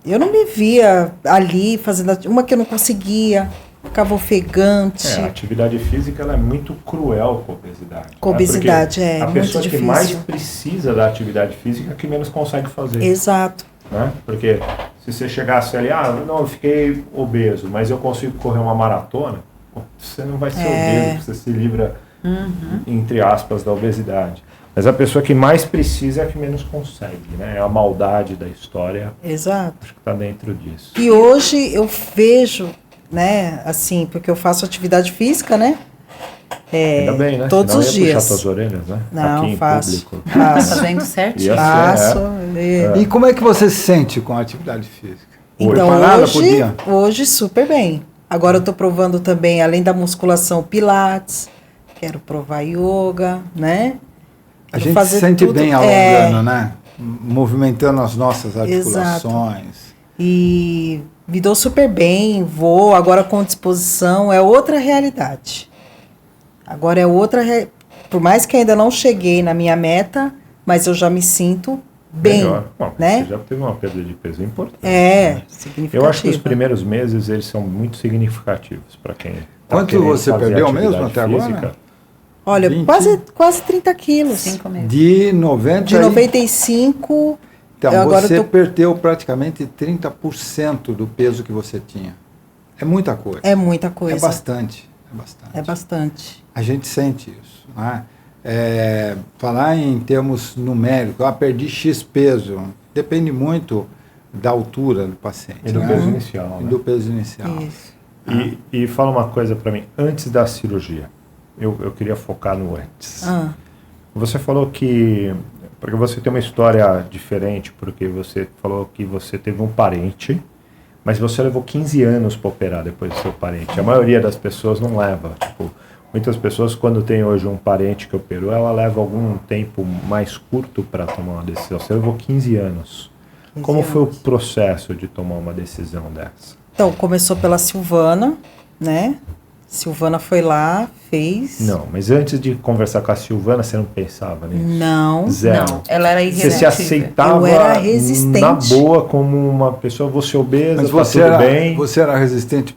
Eu não me via ali fazendo uma que eu não conseguia, ficava ofegante. A atividade física ela é muito cruel com a obesidade. Com a obesidade, a muito pessoa difícil. que mais precisa da atividade física é que menos consegue fazer. Exato. Né? Porque se você chegasse ali, não, eu fiquei obeso, mas eu consigo correr uma maratona, você não vai ser obeso, você se livra, entre aspas, da obesidade. Mas a pessoa que mais precisa é a que menos consegue, né? É a maldade da história. Exato. Acho que está dentro disso. E hoje eu vejo, né, assim, porque eu faço atividade física, né? Ainda bem, né? Todos Senão os ia dias. puxar tuas orelhas, né? Não, aqui em faço. público. Tá Faço. fazendo certinho. Ia ser, Faço. E como é que você se sente com a atividade física? Então, Preparada por dia? hoje super bem. Agora eu estou provando também, além da musculação, pilates. Quero provar yoga, né? A gente se sente bem alongando, né? Movimentando as nossas articulações. E me dou super bem, vou agora com disposição, é outra realidade. Agora é outra, por mais que ainda não cheguei na minha meta, mas eu já me sinto bem, Bom, né? Você já teve uma perda de peso importante. Significativa. Eu acho que os primeiros meses eles são muito significativos para quem Quanto você perdeu mesmo até agora? Olha, 20? quase 30 quilos. 5 meses. De 90 De 95 Então, agora você perdeu praticamente 30% do peso que você tinha. É muita coisa. É muita coisa. É bastante. É bastante. É bastante. A gente sente isso. Né? Falar em termos numéricos, perdi X peso, depende muito da altura do paciente. E do peso inicial. E né? do peso inicial. Isso. E fala uma coisa para mim, antes da cirurgia, eu queria focar no antes. Você falou que, porque você tem uma história diferente, porque você falou que você teve um parente, mas você levou 15 anos para operar depois do seu parente. A maioria das pessoas não leva, tipo, muitas pessoas quando tem hoje um parente que operou, ela leva algum tempo mais curto para tomar uma decisão. Você levou 15 anos. 15 Como foi o anos. processo de tomar uma decisão dessa? Então, começou pela Silvana, né? Silvana foi lá, fez. Não, mas antes de conversar com a Silvana, você não pensava nisso? Não. Zero. Não, ela era Você irresistível. se aceitava Eu era resistente. na boa como uma pessoa, você obesa, Mas tá tudo bem. você era resistente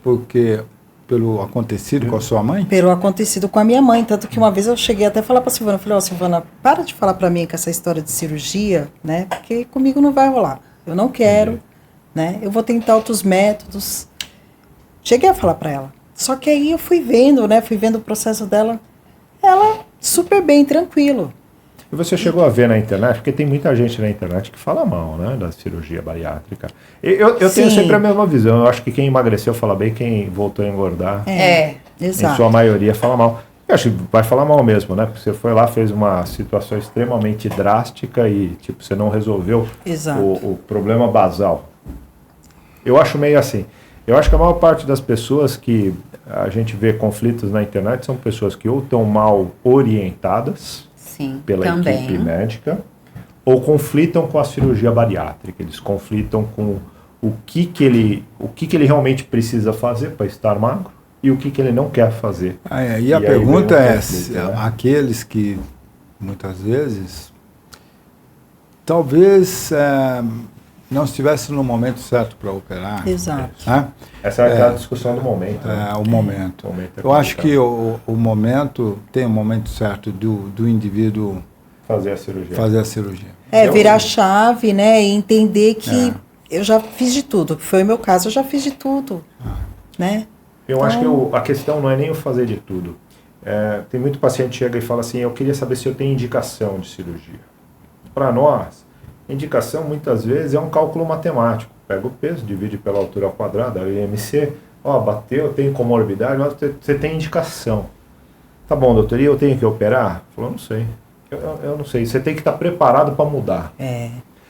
pelo acontecido com a sua mãe? Pelo acontecido com a minha mãe. Tanto que uma vez eu cheguei até a falar pra Silvana. Eu falei, ó, Silvana, para de falar pra mim com essa história de cirurgia, né? Porque comigo não vai rolar. Eu não quero, né? Eu vou tentar outros métodos. Cheguei a falar pra ela. Só que aí eu fui vendo, né? Fui vendo o processo dela. Ela super bem, tranquilo. E você chegou a ver na internet, porque tem muita gente na internet que fala mal, né, da cirurgia bariátrica. Eu tenho Sim. sempre a mesma visão. Eu acho que quem emagreceu fala bem, quem voltou a engordar, em Exato. sua maioria, fala mal. Eu acho que vai falar mal mesmo, né? Porque você foi lá, fez uma situação extremamente drástica e, tipo, você não resolveu Exato. o problema basal. Eu acho meio assim. Eu acho que a maior parte das pessoas que a gente vê conflitos na internet são pessoas que ou estão mal orientadas Sim, pela também. equipe médica ou conflitam com a cirurgia bariátrica. Eles conflitam com o que ele realmente precisa fazer para estar magro e o que ele não quer fazer. E a aí pergunta vem o é, conflito, né? aqueles que muitas vezes talvez não estivesse no momento certo para operar. Exato. Né? Essa é a discussão do momento. né? O momento. O momento é Eu acho que complicado. o momento tem o momento certo do indivíduo Fazer a cirurgia. fazer a cirurgia. Virar a chave, né? E entender que eu já fiz de tudo. Foi o meu caso, eu já fiz de tudo. Né? Eu acho que a questão não é nem o fazer de tudo. Tem muito paciente que chega e fala assim, eu queria saber se eu tenho indicação de cirurgia. Para nós, indicação muitas vezes é um cálculo matemático. Pega o peso, divide pela altura ao quadrado, a IMC, bateu, tem comorbidade, mas você tem indicação. Tá bom, doutor, e eu tenho que operar? Falou, não sei. Eu não sei. Você tem que estar preparado para mudar.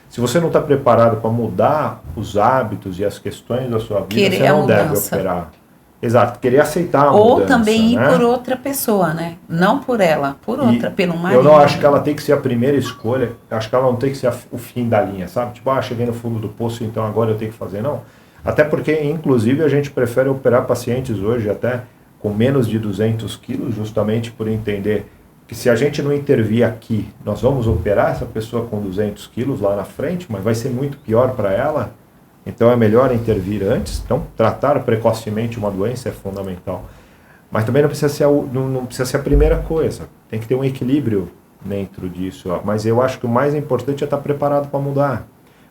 Se você não está preparado para mudar os hábitos e as questões da sua vida, Querer você não a deve mudança. operar. Exato, querer aceitar a Ou mudança, também ir né? por outra pessoa, né? Não por ela, por outra, pelo marido. Eu não acho que ela tem que ser a primeira escolha, acho que ela não tem que ser o fim da linha, sabe? Tipo, cheguei no fundo do poço, então agora eu tenho que fazer, não. Até porque, inclusive, a gente prefere operar pacientes hoje até com menos de 200 quilos, justamente por entender que se a gente não intervir aqui, nós vamos operar essa pessoa com 200 quilos lá na frente, mas vai ser muito pior para ela. Então é melhor intervir antes. Então, tratar precocemente uma doença é fundamental. Mas também não precisa ser a primeira coisa. Tem que ter um equilíbrio dentro disso. Mas eu acho que o mais importante é estar preparado para mudar.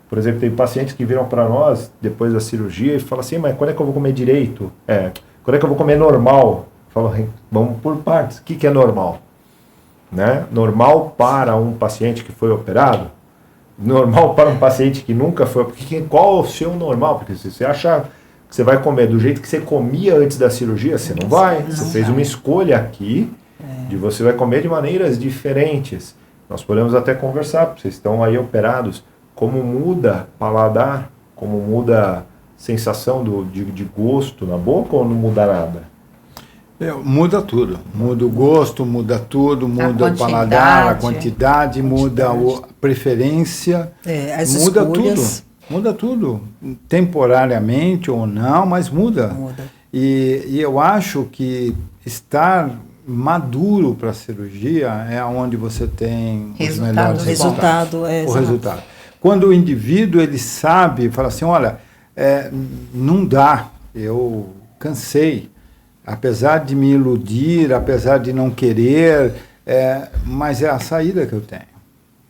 Por exemplo, tem pacientes que viram para nós depois da cirurgia e falam assim, mas quando é que eu vou comer direito? Quando é que eu vou comer normal? Falo, vamos por partes. O que é normal? Né? Normal para um paciente que foi operado? Normal para um paciente que nunca foi, porque qual é o seu normal? Porque se você achar que você vai comer do jeito que você comia antes da cirurgia, você não vai. Você fez uma escolha aqui de você vai comer de maneiras diferentes. Nós podemos até conversar, vocês estão aí operados, como muda paladar, como muda a sensação de gosto na boca ou não muda nada? Muda tudo. Muda o gosto, muda tudo, muda o paladar, a quantidade, muda a preferência. As muda escolhas. tudo. Muda tudo. Temporariamente ou não, mas muda. Muda. E eu acho que estar maduro para a cirurgia é onde você tem os melhores resultados. O resultado. Quando o indivíduo ele sabe, fala assim, olha, não dá, eu cansei. Apesar de me iludir, apesar de não querer, mas é a saída que eu tenho.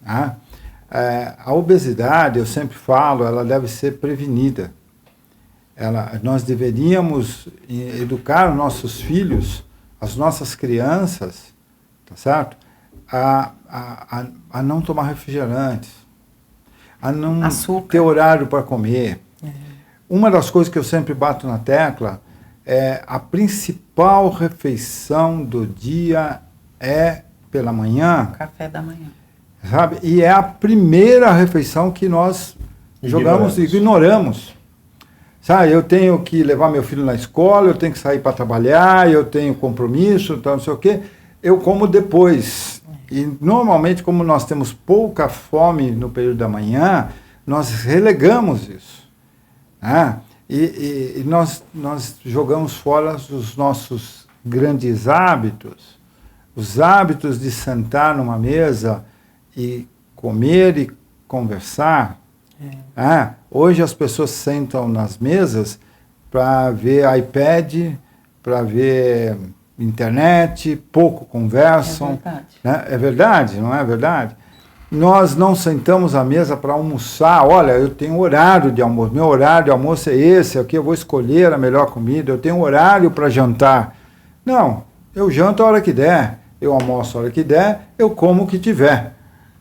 Tá? A obesidade, eu sempre falo, ela deve ser prevenida. Nós deveríamos educar os nossos filhos, as nossas crianças, tá certo? A não tomar refrigerantes, a não ter horário para comer. Uma das coisas que eu sempre bato na tecla é a principal refeição do dia é pela manhã. Café da manhã. Sabe? E é a primeira refeição que nós ignoramos. Sabe? Eu tenho que levar meu filho na escola, eu tenho que sair para trabalhar, eu tenho compromisso, então não sei o quê. Eu como depois. E normalmente, como nós temos pouca fome no período da manhã, nós relegamos isso. Né? E nós jogamos fora os nossos grandes hábitos, os hábitos de sentar numa mesa e comer e conversar. Hoje as pessoas sentam nas mesas para ver iPad, para ver internet, pouco conversam. É verdade. Né? É verdade, não é verdade? Nós não sentamos à mesa para almoçar. Olha, eu tenho horário de almoço. Meu horário de almoço é esse, aqui eu vou escolher a melhor comida. Eu tenho horário para jantar. Não, eu janto a hora que der. Eu almoço a hora que der, eu como o que tiver.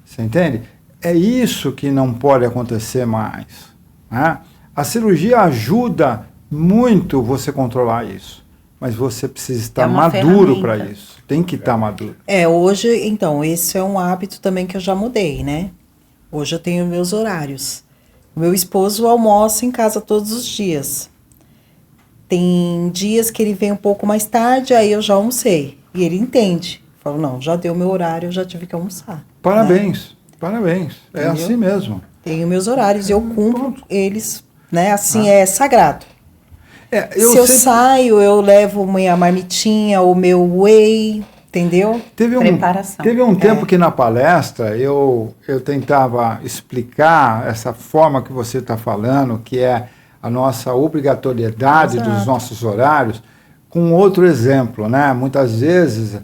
Você entende? É isso que não pode acontecer mais. Né? A cirurgia ajuda muito você controlar isso. Mas você precisa estar maduro para isso. Tem que estar maduro. Hoje, então, esse é um hábito também que eu já mudei, né? Hoje eu tenho meus horários. O meu esposo almoça em casa todos os dias. Tem dias que ele vem um pouco mais tarde, aí eu já almocei. E ele entende. Falo, não, já deu meu horário, eu já tive que almoçar. Parabéns, parabéns. É Entendeu? assim mesmo. Tenho meus horários, eu cumpro eles, né? Assim, é sagrado. Se eu saio, eu levo minha marmitinha, o meu whey, entendeu? Preparação. Teve um tempo que na palestra eu tentava explicar essa forma que você está falando, que é a nossa obrigatoriedade dos nossos horários, com outro exemplo, né? Muitas vezes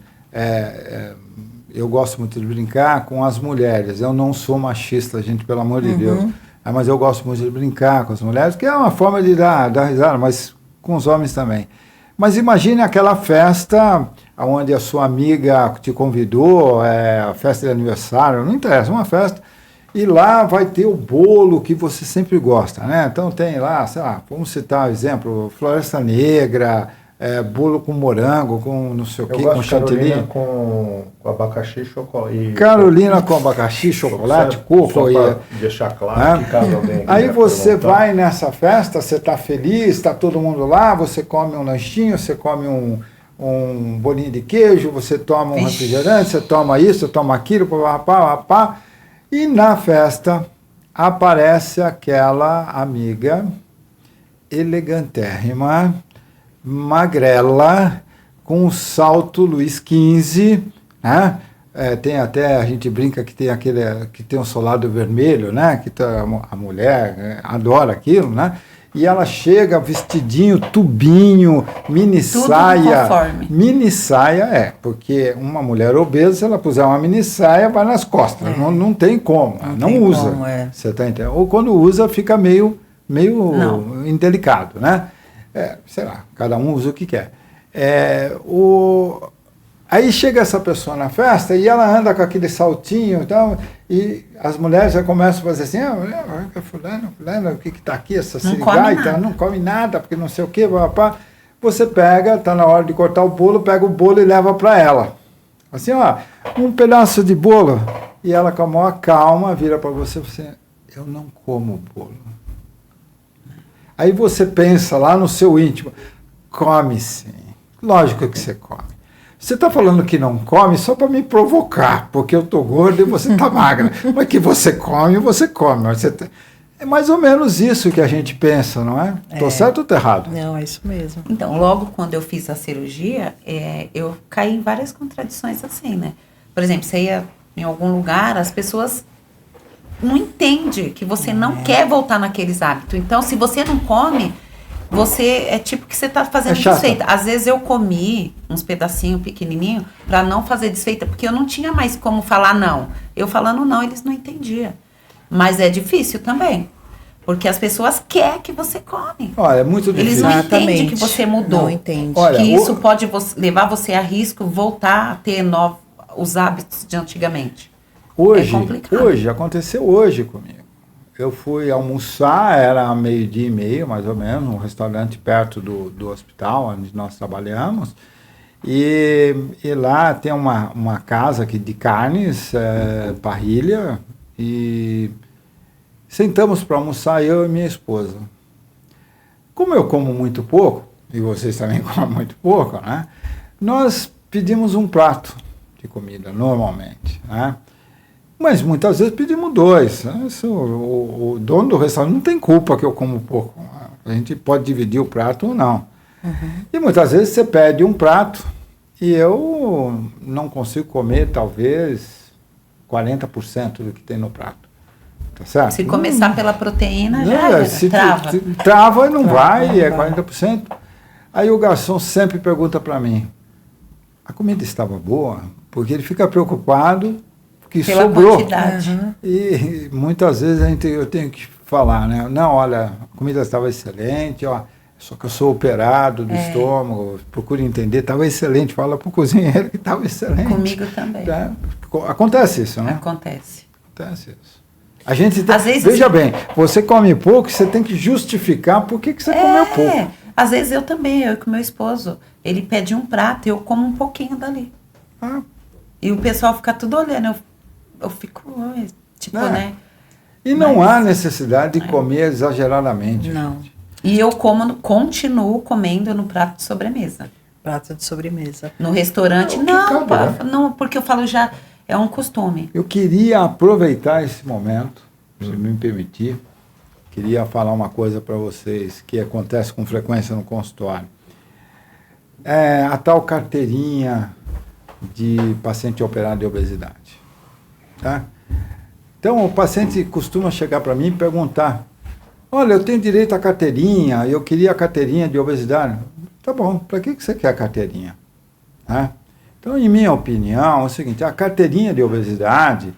eu gosto muito de brincar com as mulheres. Eu não sou machista, gente, pelo amor de Deus. Mas eu gosto muito de brincar com as mulheres, que é uma forma de dar risada, mas com os homens também. Mas imagine aquela festa onde a sua amiga te convidou, a festa de aniversário, não interessa, uma festa, e lá vai ter o bolo que você sempre gosta, né? Então tem lá, sei lá, vamos citar um exemplo, Floresta Negra, bolo com morango, com não sei o que, com chantilly. Carolina com abacaxi, chocolate. Carolina com abacaxi, chocolate, coco. Só para deixar claro que caso alguém aí você vai nessa festa, você está feliz, está todo mundo lá, você come um lanchinho, você come um bolinho de queijo, você toma um refrigerante, você toma isso, toma aquilo, papapá. E na festa aparece aquela amiga elegantérrima, magrela, com um salto Luiz XV, né? Tem até, a gente brinca que tem aquele que tem um solado vermelho, né? Que a mulher adora aquilo, né? E ela chega vestidinho, tubinho, mini saia. Mini saia porque uma mulher obesa, se ela puser uma mini saia, vai nas costas. Não tem como, não usa. Você tá entendendo? Ou quando usa, fica meio indelicado, né? Sei lá, cada um usa o que quer. Aí chega essa pessoa na festa e ela anda com aquele saltinho e tal, e as mulheres já começam a fazer assim, fulano, o que está aqui, essa sirigaita, não come nada, porque não sei o que, papá. Você pega, está na hora de cortar o bolo, pega o bolo e leva para ela. Assim, um pedaço de bolo. E ela com a maior calma vira para você e fala assim, eu não como bolo. Aí você pensa lá no seu íntimo, come sim, lógico que você come. Você está falando que não come só para me provocar, porque eu estou gordo e você está magra. Mas que você come. É mais ou menos isso que a gente pensa, não é? Estou certo ou estou errado? Não, é isso mesmo. Então, logo quando eu fiz a cirurgia, eu caí em várias contradições assim, né? Por exemplo, você ia em algum lugar, as pessoas não entendem que você não quer voltar naqueles hábitos. Então, se você não come, você é tipo que você está fazendo desfeita. Às vezes eu comi uns pedacinhos pequenininhos para não fazer desfeita, porque eu não tinha mais como falar não. Eu falando não, eles não entendiam. Mas é difícil também. Porque as pessoas querem que você come. Olha, é muito Eles difícil. não entendem Exatamente. que você mudou. Não entende. Olha, Que isso pode levar você a risco voltar a ter os hábitos de antigamente. Hoje, É complicado. aconteceu hoje comigo. Eu fui almoçar, era 12:30, mais ou menos, num restaurante perto do hospital, onde nós trabalhamos. E lá tem uma casa aqui de carnes, parrilha, e sentamos para almoçar, eu e minha esposa. Como eu como muito pouco, e vocês também comem muito pouco, né? Nós pedimos um prato de comida, normalmente, né? Mas muitas vezes pedimos 2. Né? O dono do restaurante não tem culpa que eu como pouco. Né? A gente pode dividir o prato ou não. E muitas vezes você pede um prato e eu não consigo comer talvez 40% do que tem no prato. Tá certo? Se começar pela proteína, já Não, era, se trava. trava e não vai, não é vai. 40%. Aí o garçom sempre pergunta para mim, a comida estava boa? Porque ele fica preocupado que Pela sobrou. quantidade. E muitas vezes eu tenho que falar, né? Não, olha, a comida estava excelente, ó, só que eu sou operado do estômago, procure entender, estava excelente, fala para o cozinheiro que estava excelente. Comigo também. Tá? Acontece isso, né? Acontece. Acontece isso. A gente tem, Às vezes- veja bem, você come pouco, você tem que justificar por que você comeu pouco. Às vezes eu também, eu com meu esposo, ele pede um prato, eu como um pouquinho dali. Ah, E o pessoal fica tudo olhando, eu fico, tipo, É. né? e não Mas- há necessidade de comer exageradamente. Não. E eu continuo comendo no prato de sobremesa. Prato de sobremesa. No restaurante, É o que não, cabe, né? não, porque eu falo já, é um costume. Eu queria aproveitar esse momento, se me permitir, queria falar uma coisa para vocês que acontece com frequência no consultório. A tal carteirinha de paciente operado de obesidade. Tá? Então, o paciente costuma chegar para mim e perguntar, olha, eu tenho direito à carteirinha, eu queria a carteirinha de obesidade. Tá bom, para que você quer a carteirinha? Né? Então, em minha opinião, é o seguinte, a carteirinha de obesidade,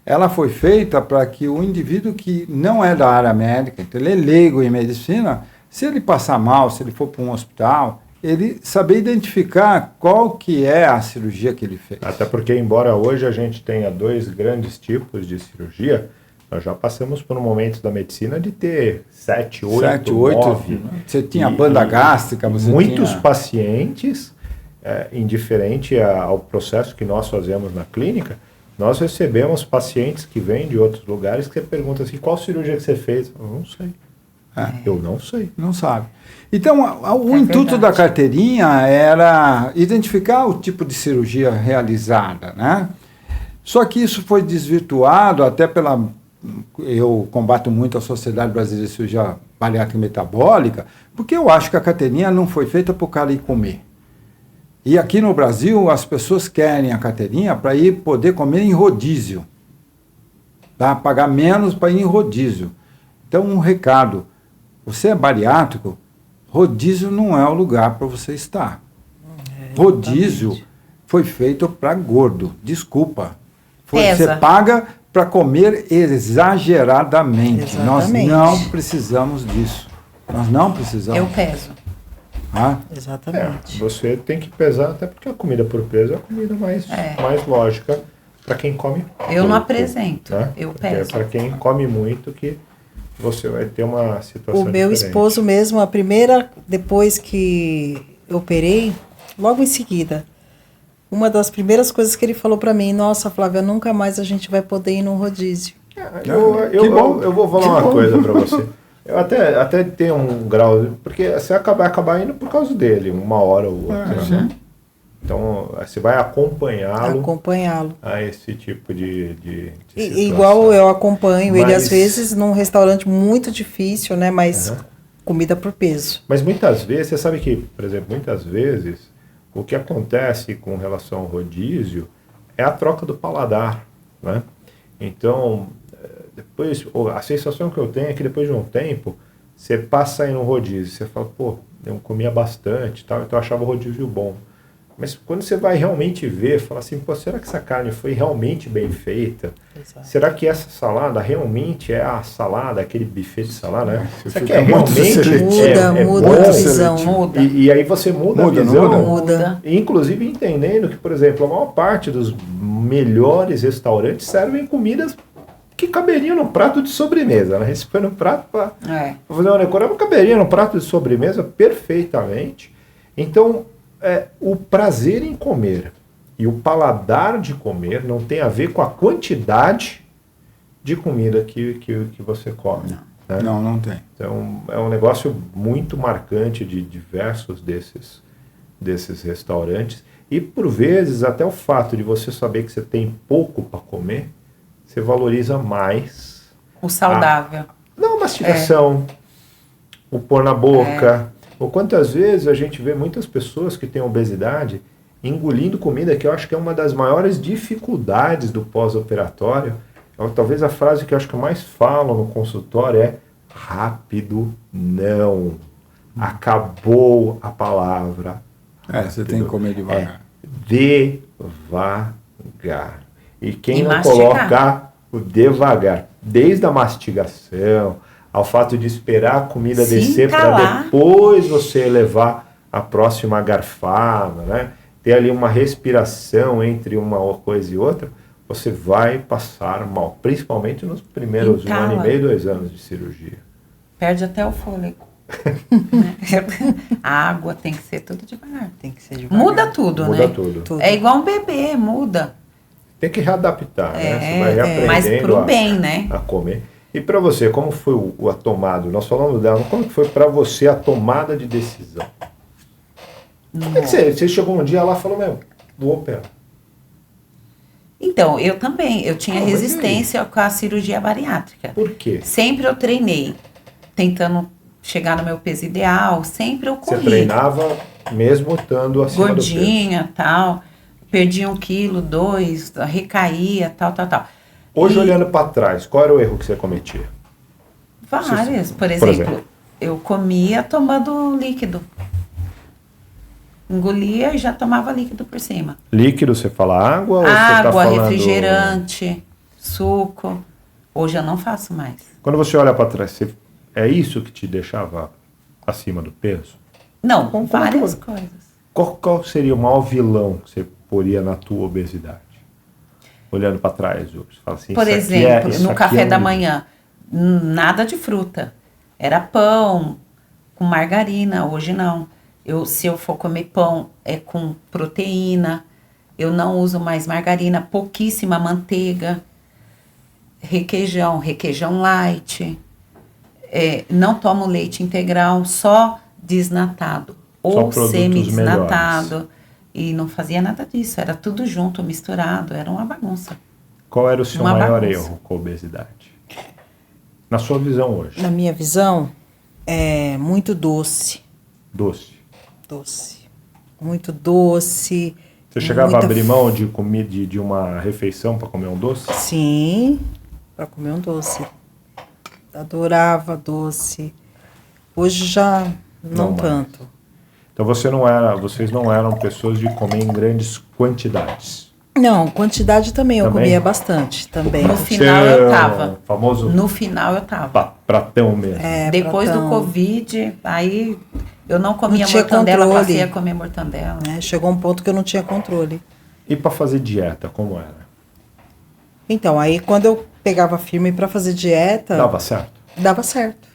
ela foi feita para que o indivíduo que não é da área médica, então ele é leigo em medicina, se ele passar mal, se ele for para um hospital, ele saber identificar qual que é a cirurgia que ele fez. Até porque, embora hoje a gente tenha 2 grandes tipos de cirurgia, nós já passamos por um momento da medicina de ter 7, 8, 9. Você tinha banda gástrica, você muitos tinha... pacientes, indiferente ao processo que nós fazemos na clínica, nós recebemos pacientes que vêm de outros lugares que você pergunta assim, qual cirurgia que você fez? Eu não sei. Eu não sei. Não sabe. Então, o intuito verdade. da carteirinha era identificar o tipo de cirurgia realizada, né? Só que isso foi desvirtuado até pela... Eu combato muito a Sociedade Brasileira de Cirurgia Bariátrica e Metabólica, porque eu acho que a carteirinha não foi feita para o cara ir comer. E aqui no Brasil, as pessoas querem a carteirinha para ir poder comer em rodízio. Tá? Pagar menos para ir em rodízio. Então, um recado. Você é bariátrico, rodízio não é o lugar para você estar. Rodízio foi feito para gordo. Desculpa. Você Pesa. paga para comer exageradamente. Exatamente. Nós não precisamos disso. Nós não precisamos. Eu peso. Ah, Exatamente. Você tem que pesar, até porque a comida por peso é a comida mais lógica para quem come Eu não pouco, apresento, né? eu Porque peso. é para quem come muito que você vai ter uma situação O meu diferente. esposo mesmo, a primeira, depois que eu operei, logo em seguida, uma das primeiras coisas que ele falou para mim, nossa, Flávia, nunca mais a gente vai poder ir no rodízio. Eu vou falar uma coisa para você. Eu até tenho um grau, porque você vai acabar indo por causa dele, uma hora ou outra. sim. Então, você vai Acompanhá-lo. a esse tipo de situação. Igual eu acompanho ele, Mas- às vezes, num restaurante muito difícil, né? Mas comida por peso. Mas muitas vezes, você sabe que, por exemplo, muitas vezes, o que acontece com relação ao rodízio é a troca do paladar, né? Então, depois, a sensação que eu tenho é que depois de um tempo, você passa aí no rodízio, você fala, pô, eu comia bastante, tal, então eu achava o rodízio bom. Mas quando você vai realmente ver, fala assim, pô, será que essa carne foi realmente bem feita? Exato. Será que essa salada realmente é a salada, aquele buffet de salada, né? Você Será que fica é muito realmente seletivo. Muda bom? a visão. Muda. E aí você muda a Muda, não visão. muda? Muda. Inclusive entendendo que, por exemplo, a maior parte dos melhores restaurantes servem comidas que caberiam no prato de sobremesa, né? Se foi no prato para fazer uma decoração, caberia no prato de sobremesa perfeitamente. Então, o prazer em comer e o paladar de comer não tem a ver com a quantidade de comida que você come. Né? Não tem. Então, é um negócio muito marcante de diversos desses restaurantes. E, por vezes, até o fato de você saber que você tem pouco para comer, você valoriza mais O saudável. não a mastigação, o pôr na boca. Ou quantas vezes a gente vê muitas pessoas que têm obesidade engolindo comida, que eu acho que é uma das maiores dificuldades do pós-operatório. Talvez a frase que eu acho que eu mais falo no consultório é rápido não. Acabou a palavra. Você tem que comer devagar. Devagar. E quem E não mastigar. colocar o devagar, desde a mastigação, ao fato de esperar a comida Se descer para calar. depois você levar a próxima garfada, né? Ter ali uma respiração entre uma coisa e outra, você vai passar mal, principalmente nos primeiros 1 ano e meio, 2 anos de cirurgia. Perde até o fôlego. Né? A água tem que ser tudo devagar. Tem que ser devagar. Muda tudo, Muda né? tudo. Tudo. É igual um bebê, muda. Tem que readaptar, né? Você vai reaprendendo Mas pro bem, né? a comer. E para você, como foi a tomada? Nós falamos dela, como que foi para você a tomada de decisão? Como é que você chegou um dia lá e falou, vou operar? Então, eu também. Eu tinha Ah, mas resistência com a cirurgia bariátrica. Por quê? Sempre eu treinei, tentando chegar no meu peso ideal. Sempre eu Você corri. treinava mesmo estando acima Gordinha, tal. Perdia 1 quilo, 2, recaía, tal. do peso. Hoje, E olhando para trás, qual era o erro que você cometia? várias. Por exemplo? exemplo, eu comia tomando líquido. Engolia e já tomava líquido por cima. Líquido, você fala água ou você está Água, falando... refrigerante, suco. Hoje eu não faço mais. Quando você olha para trás, é isso que te deixava acima do peso? Não, Como várias tudo. coisas. Qual seria o maior vilão que você poria na tua obesidade? Olhando para trás hoje. Você fala assim, Por isso aqui exemplo, isso no aqui café é um da vilão. manhã, nada de fruta. Era pão com margarina, hoje não. Se eu for comer pão, é com proteína. Eu não uso mais margarina, pouquíssima manteiga. Requeijão light. Não tomo leite integral, só desnatado. Ou produtos semi-desnatado. E não fazia nada disso, era tudo junto, misturado, era uma bagunça. Qual era o seu Uma maior bagunça. erro com a obesidade? Na sua visão hoje. Na minha visão, é muito doce. Doce. Doce. Muito doce. Você chegava a muita abrir mão de comida de uma refeição para comer um doce? Sim, para comer um doce. Adorava doce. Hoje já Não não mais. tanto. Então vocês não eram pessoas de comer em grandes quantidades. Não, quantidade também eu Também? comia bastante também. No final eu tava. Famoso No final eu tava. pratão mesmo. Depois do pratão, Covid, aí eu não comia Não tinha mortandela, controle. passei a comer mortandela. né? Chegou um ponto que eu não tinha controle. E para fazer dieta, como era? Então, aí quando eu pegava firme para fazer dieta, Dava certo? dava certo.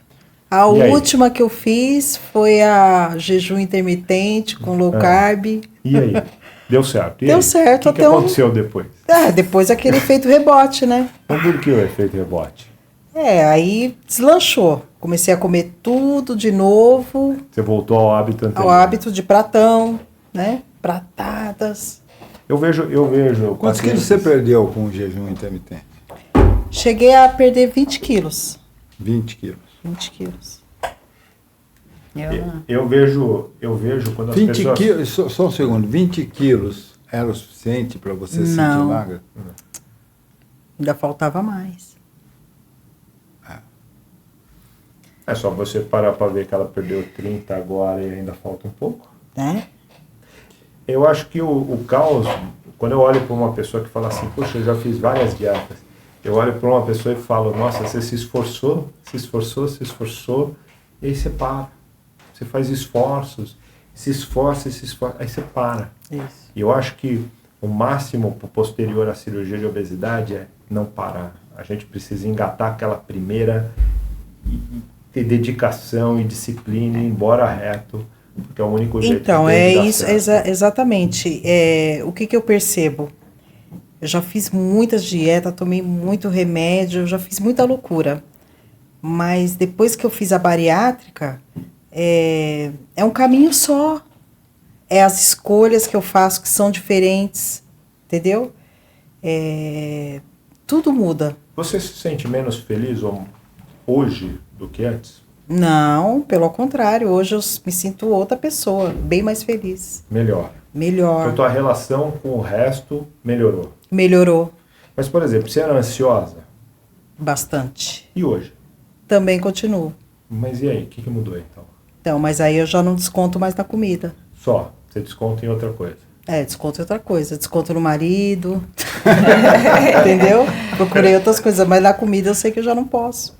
A E aí? última que eu fiz foi a jejum intermitente com low carb. E aí? Deu certo? E Deu aí? certo O que até aconteceu depois? Depois aquele efeito rebote, né? Então por que o efeito rebote? Aí deslanchou. Comecei a comer tudo de novo, Você voltou ao hábito anterior. ao hábito de pratão, né? Pratadas. Eu vejo. Quantos quilos você perdeu com o jejum intermitente? Cheguei a perder 20 quilos. 20 quilos. 20 quilos. Eu vejo quando as 20 pessoas... quilos, só um segundo, 20 quilos era o suficiente para você se sentir Não. magra? Ainda faltava mais. É só você parar para ver que ela perdeu 30 agora e ainda falta um pouco. Né? Eu acho que o caos, quando eu olho para uma pessoa que fala assim, poxa, eu já fiz várias dietas, eu olho para uma pessoa e falo, nossa, você se esforçou, e aí você para. Você faz esforços, se esforça, aí você para. Isso. E eu acho que o máximo posterior à cirurgia de obesidade é não parar. A gente precisa engatar aquela primeira e ter dedicação e disciplina e ir embora reto, porque é o único jeito Então, de é dar isso, certo. exatamente. O que eu percebo? Eu já fiz muitas dietas, tomei muito remédio, eu já fiz muita loucura. Mas depois que eu fiz a bariátrica, é um caminho só. É as escolhas que eu faço que são diferentes, entendeu? Tudo muda. Você se sente menos feliz hoje do que antes? Não, pelo contrário, hoje eu me sinto outra pessoa, bem mais feliz. Melhor. Melhor. Então, tua relação com o resto melhorou. Melhorou Mas, por exemplo, você era ansiosa? bastante. E hoje? Também continuo. Mas e aí? O que mudou então? Então, mas aí eu já não desconto mais na comida. Só. Você desconta em outra coisa. Desconto em outra coisa. Desconto no marido. Entendeu? Procurei outras coisas, mas na comida eu sei que eu já não posso.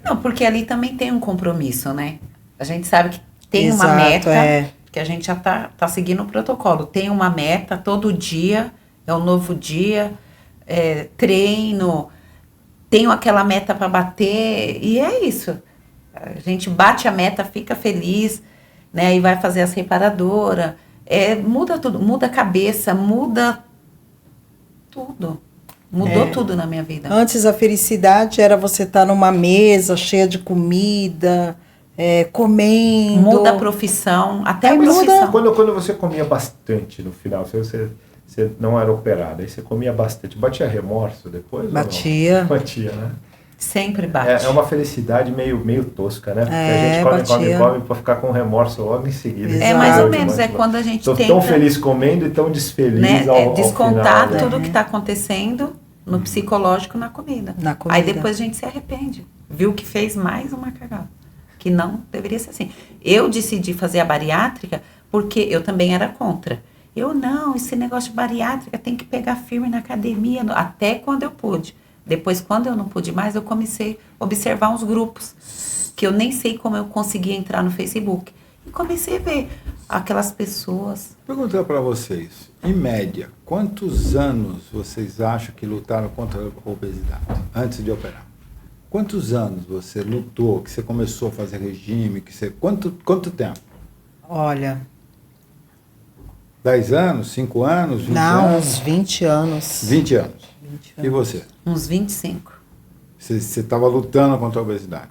Não, porque ali também tem um compromisso, né? A gente sabe que tem uma Exato, meta, que a gente já tá seguindo o protocolo. Tem uma meta, todo dia é um novo dia, treino, tenho aquela meta para bater, e é isso. A gente bate a meta, fica feliz, né? E vai fazer as reparadoras. Muda tudo, muda a cabeça, muda tudo. Mudou tudo na minha vida. Antes a felicidade era você estar numa mesa cheia de comida, comendo. Muda a profissão, até a Muda. profissão. Quando você comia bastante no final, você não era operada, aí você comia bastante. Batia remorso depois? Batia. Ou não? Batia, né? Sempre bate. É uma felicidade meio tosca, né? Porque a gente batia. come pra ficar com remorso logo em seguida. É mais ou Exato. menos, quando a gente Tô tenta, tão feliz comendo e tão desfeliz né, ao descontar final, né? tudo que está acontecendo no psicológico na comida. Na comida. Aí depois a gente se arrepende. Viu que fez mais uma cagada. Que não deveria ser assim. Eu decidi fazer a bariátrica porque eu também era contra. Esse negócio de bariátrica tem que pegar firme na academia, até quando eu pude. Depois, quando eu não pude mais, eu comecei a observar uns grupos que eu nem sei como eu conseguia entrar no Facebook. E comecei a ver aquelas pessoas. Perguntar para vocês, em média, quantos anos vocês acham que lutaram contra a obesidade antes de operar? Quantos anos você lutou, que você começou a fazer regime, quanto tempo? Olha, 10 anos, 5 anos, 20 não, anos? uns 20 anos. 20 anos. 20 E anos. você? Uns 25. Você estava lutando contra a obesidade.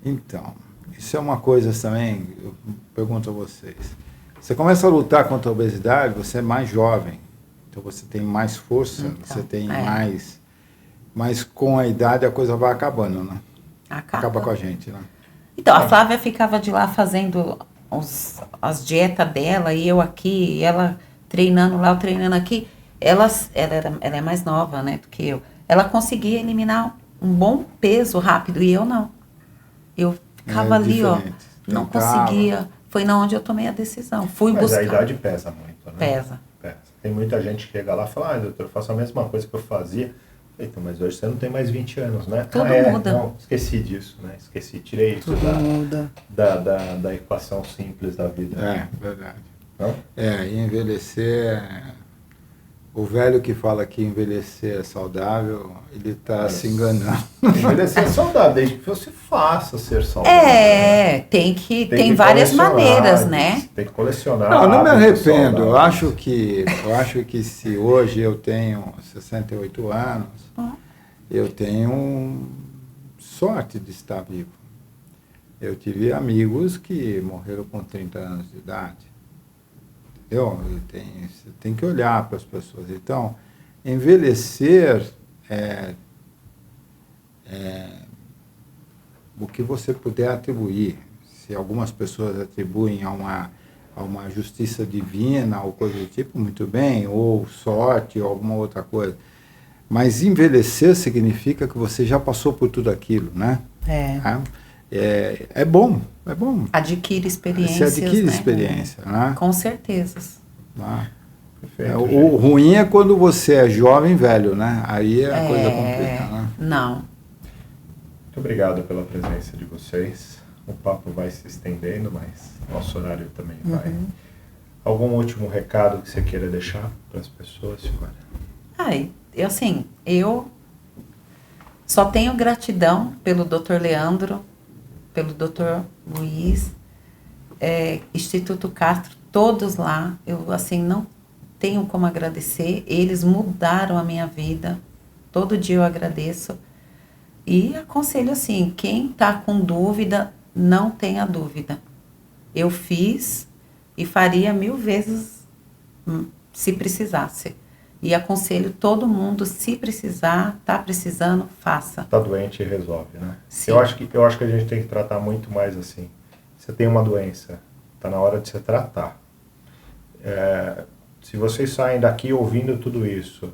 Então, isso é uma coisa também, eu pergunto a vocês. Você começa a lutar contra a obesidade, você é mais jovem. Então você tem mais força, Então, você tem mais... Mas com a idade a coisa vai acabando, né? Acaba com a gente, né? Então, a Flávia ficava de lá fazendo as dietas dela, e eu aqui, e ela treinando lá, eu treinando aqui. Ela é mais nova, né, do que eu. Ela conseguia eliminar um bom peso rápido, e eu não. Eu ficava ali, diferente. não Tentava. conseguia. Foi na onde eu tomei a decisão. Fui Mas buscar. a idade pesa muito, né? Pesa. Tem muita gente que chega lá e fala, doutor, eu faço a mesma coisa que eu fazia. Então, mas hoje você não tem mais 20 anos, né? Tudo muda. Não, esqueci disso, né? Tirei isso Tudo muda. da equação simples da vida. É, verdade. Não? E envelhecer... O velho que fala que envelhecer é saudável, ele está se enganando. Envelhecer é saudável, desde que você faça ser saudável. Tem várias maneiras, né? Tem que colecionar. Não me hábitos arrependo. Eu saudáveis. acho que se hoje eu tenho 68 anos, eu tenho sorte de estar vivo. Eu tive amigos que morreram com 30 anos de idade. Você tem que olhar para as pessoas. Então, envelhecer o que você puder atribuir. Se algumas pessoas atribuem a uma justiça divina ou coisa do tipo, muito bem, ou sorte ou alguma outra coisa. Mas envelhecer significa que você já passou por tudo aquilo, né? é bom. Adquire experiências. Você adquire né? experiência, né? Com certeza. Ah. Perfeito, O ruim é quando você é jovem velho, né? Aí a coisa complica, né? Não. Muito obrigado pela presença de vocês. O papo vai se estendendo, mas nosso horário também vai. Algum último recado que você queira deixar para as pessoas, Silvânia? Eu só tenho gratidão pelo Dr. Leandro, pelo Dr. Luiz, Instituto Castro, todos lá. Eu, assim, não tenho como agradecer. Eles mudaram a minha vida. Todo dia eu agradeço. E aconselho assim, quem está com dúvida, não tenha dúvida. Eu fiz e faria 1000 vezes se precisasse. E aconselho todo mundo, se precisar, está precisando, faça. Está doente e resolve, né? Sim. Eu acho que a gente tem que tratar muito mais assim. Você tem uma doença, está na hora de se tratar. Se vocês saem daqui ouvindo tudo isso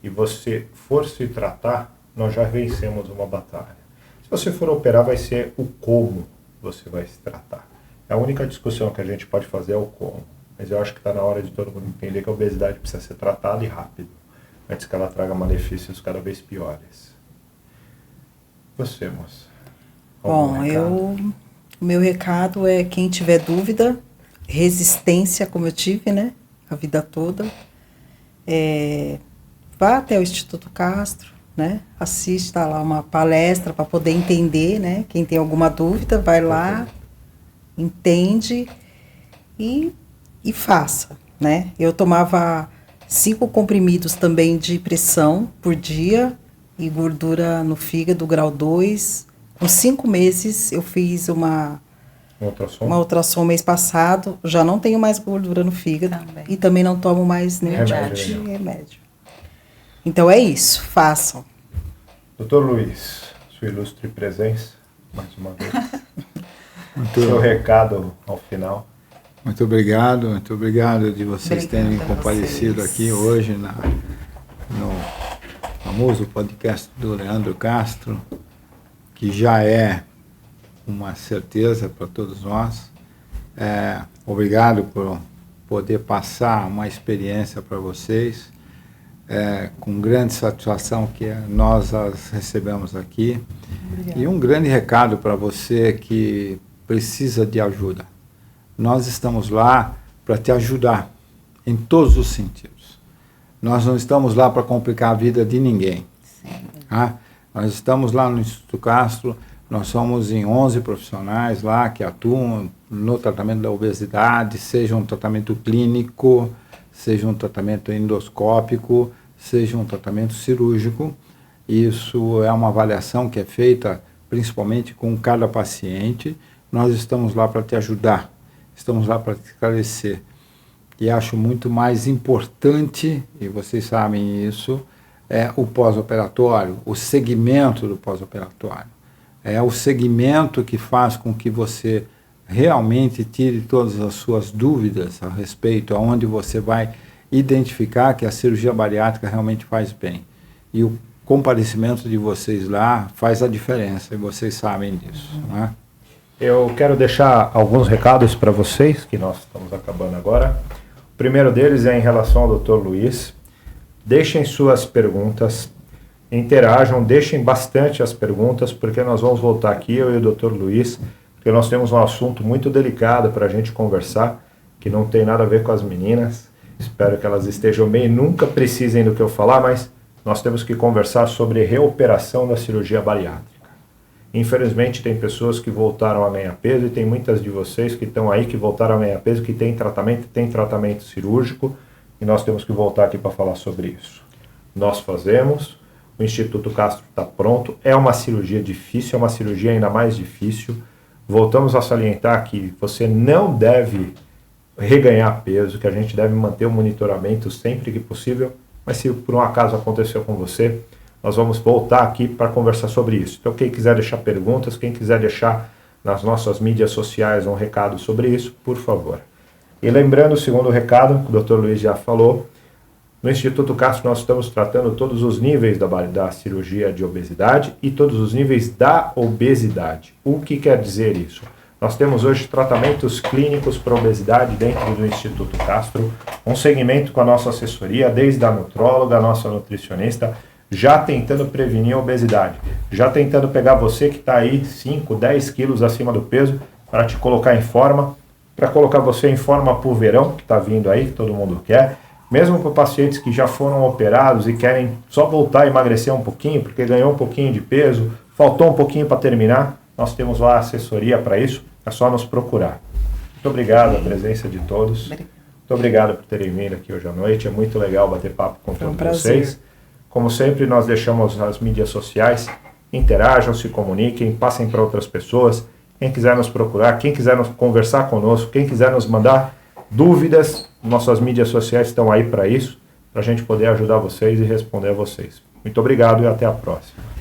e você for se tratar, nós já vencemos uma batalha. Se você for operar, vai ser o como você vai se tratar. A única discussão que a gente pode fazer é o como. Mas eu acho que está na hora de todo mundo entender que a obesidade precisa ser tratada e rápido, antes que ela traga malefícios cada vez piores. Você, moça? Bom, o meu recado é quem tiver dúvida, resistência, como eu tive, né, a vida toda, vá até o Instituto Castro, né, assista lá uma palestra para poder entender, né, quem tem alguma dúvida, vai lá, entende e faça, né. Eu tomava 5 comprimidos também de pressão por dia e gordura no fígado, grau 2. Com 5 meses eu fiz uma ultrassom mês passado, já não tenho mais gordura no fígado e também não tomo mais nenhum tipo de remédio. Então é isso, façam. Dr. Luiz, sua ilustre presença, mais uma vez. Seu recado ao final. Muito obrigado de vocês terem comparecido aqui hoje no famoso podcast do Leandro Castro, que já é uma certeza para todos nós. Obrigado por poder passar uma experiência para vocês, com grande satisfação que nós as recebemos aqui. Obrigada. E um grande recado para você que precisa de ajuda. Nós estamos lá para te ajudar em todos os sentidos. Nós não estamos lá para complicar a vida de ninguém. Tá? Nós estamos lá no Instituto Castro, nós somos em 11 profissionais lá que atuam no tratamento da obesidade, seja um tratamento clínico, seja um tratamento endoscópico, seja um tratamento cirúrgico. Isso é uma avaliação que é feita principalmente com cada paciente. Nós estamos lá para te ajudar, estamos lá para te esclarecer. E acho muito mais importante, e vocês sabem isso, é o pós-operatório, o segmento do pós-operatório. É o segmento que faz com que você realmente tire todas as suas dúvidas a respeito, aonde você vai identificar que a cirurgia bariátrica realmente faz bem. E o comparecimento de vocês lá faz a diferença, e vocês sabem disso, né? Eu quero deixar alguns recados para vocês, que nós estamos acabando agora. O primeiro deles é em relação ao Dr. Luiz. Deixem suas perguntas, interajam, deixem bastante as perguntas, porque nós vamos voltar aqui, eu e o Dr. Luiz, porque nós temos um assunto muito delicado para a gente conversar, que não tem nada a ver com as meninas. Espero que elas estejam bem, nunca precisem do que eu falar, mas nós temos que conversar sobre reoperação da cirurgia bariátrica. Infelizmente tem pessoas que voltaram a ganhar peso e tem muitas de vocês que estão aí que voltaram a ganhar peso, que tem tratamento cirúrgico, e nós temos que voltar aqui para falar sobre isso. Nós fazemos, o Instituto Castro está pronto, é uma cirurgia difícil, é uma cirurgia ainda mais difícil. Voltamos a salientar que você não deve reganhar peso, que a gente deve manter o monitoramento sempre que possível, mas se por um acaso aconteceu com você, nós vamos voltar aqui para conversar sobre isso. Então quem quiser deixar perguntas, quem quiser deixar nas nossas mídias sociais um recado sobre isso, por favor. E lembrando o segundo recado, que o Dr. Luiz já falou, No Instituto Castro nós estamos tratando todos os níveis da cirurgia de obesidade e todos os níveis da obesidade. O que quer dizer isso? Nós temos hoje tratamentos clínicos para obesidade dentro do Instituto Castro, um segmento com a nossa assessoria, desde a nutróloga, a nossa nutricionista, já tentando prevenir a obesidade, já tentando pegar você que está aí 5, 10 quilos acima do peso para te colocar em forma, para colocar você em forma para o verão, que está vindo aí, que todo mundo quer, mesmo para pacientes que já foram operados e querem só voltar a emagrecer um pouquinho, porque ganhou um pouquinho de peso, faltou um pouquinho para terminar, nós temos lá assessoria para isso, é só nos procurar. Muito obrigado a presença de todos. Muito obrigado por terem vindo aqui hoje à noite, é muito legal bater papo com todos vocês. Como sempre, nós deixamos as mídias sociais, interajam, se comuniquem, passem para outras pessoas. Quem quiser nos procurar, quem quiser conversar conosco, quem quiser nos mandar dúvidas, nossas mídias sociais estão aí para isso, para a gente poder ajudar vocês e responder a vocês. Muito obrigado e até a próxima.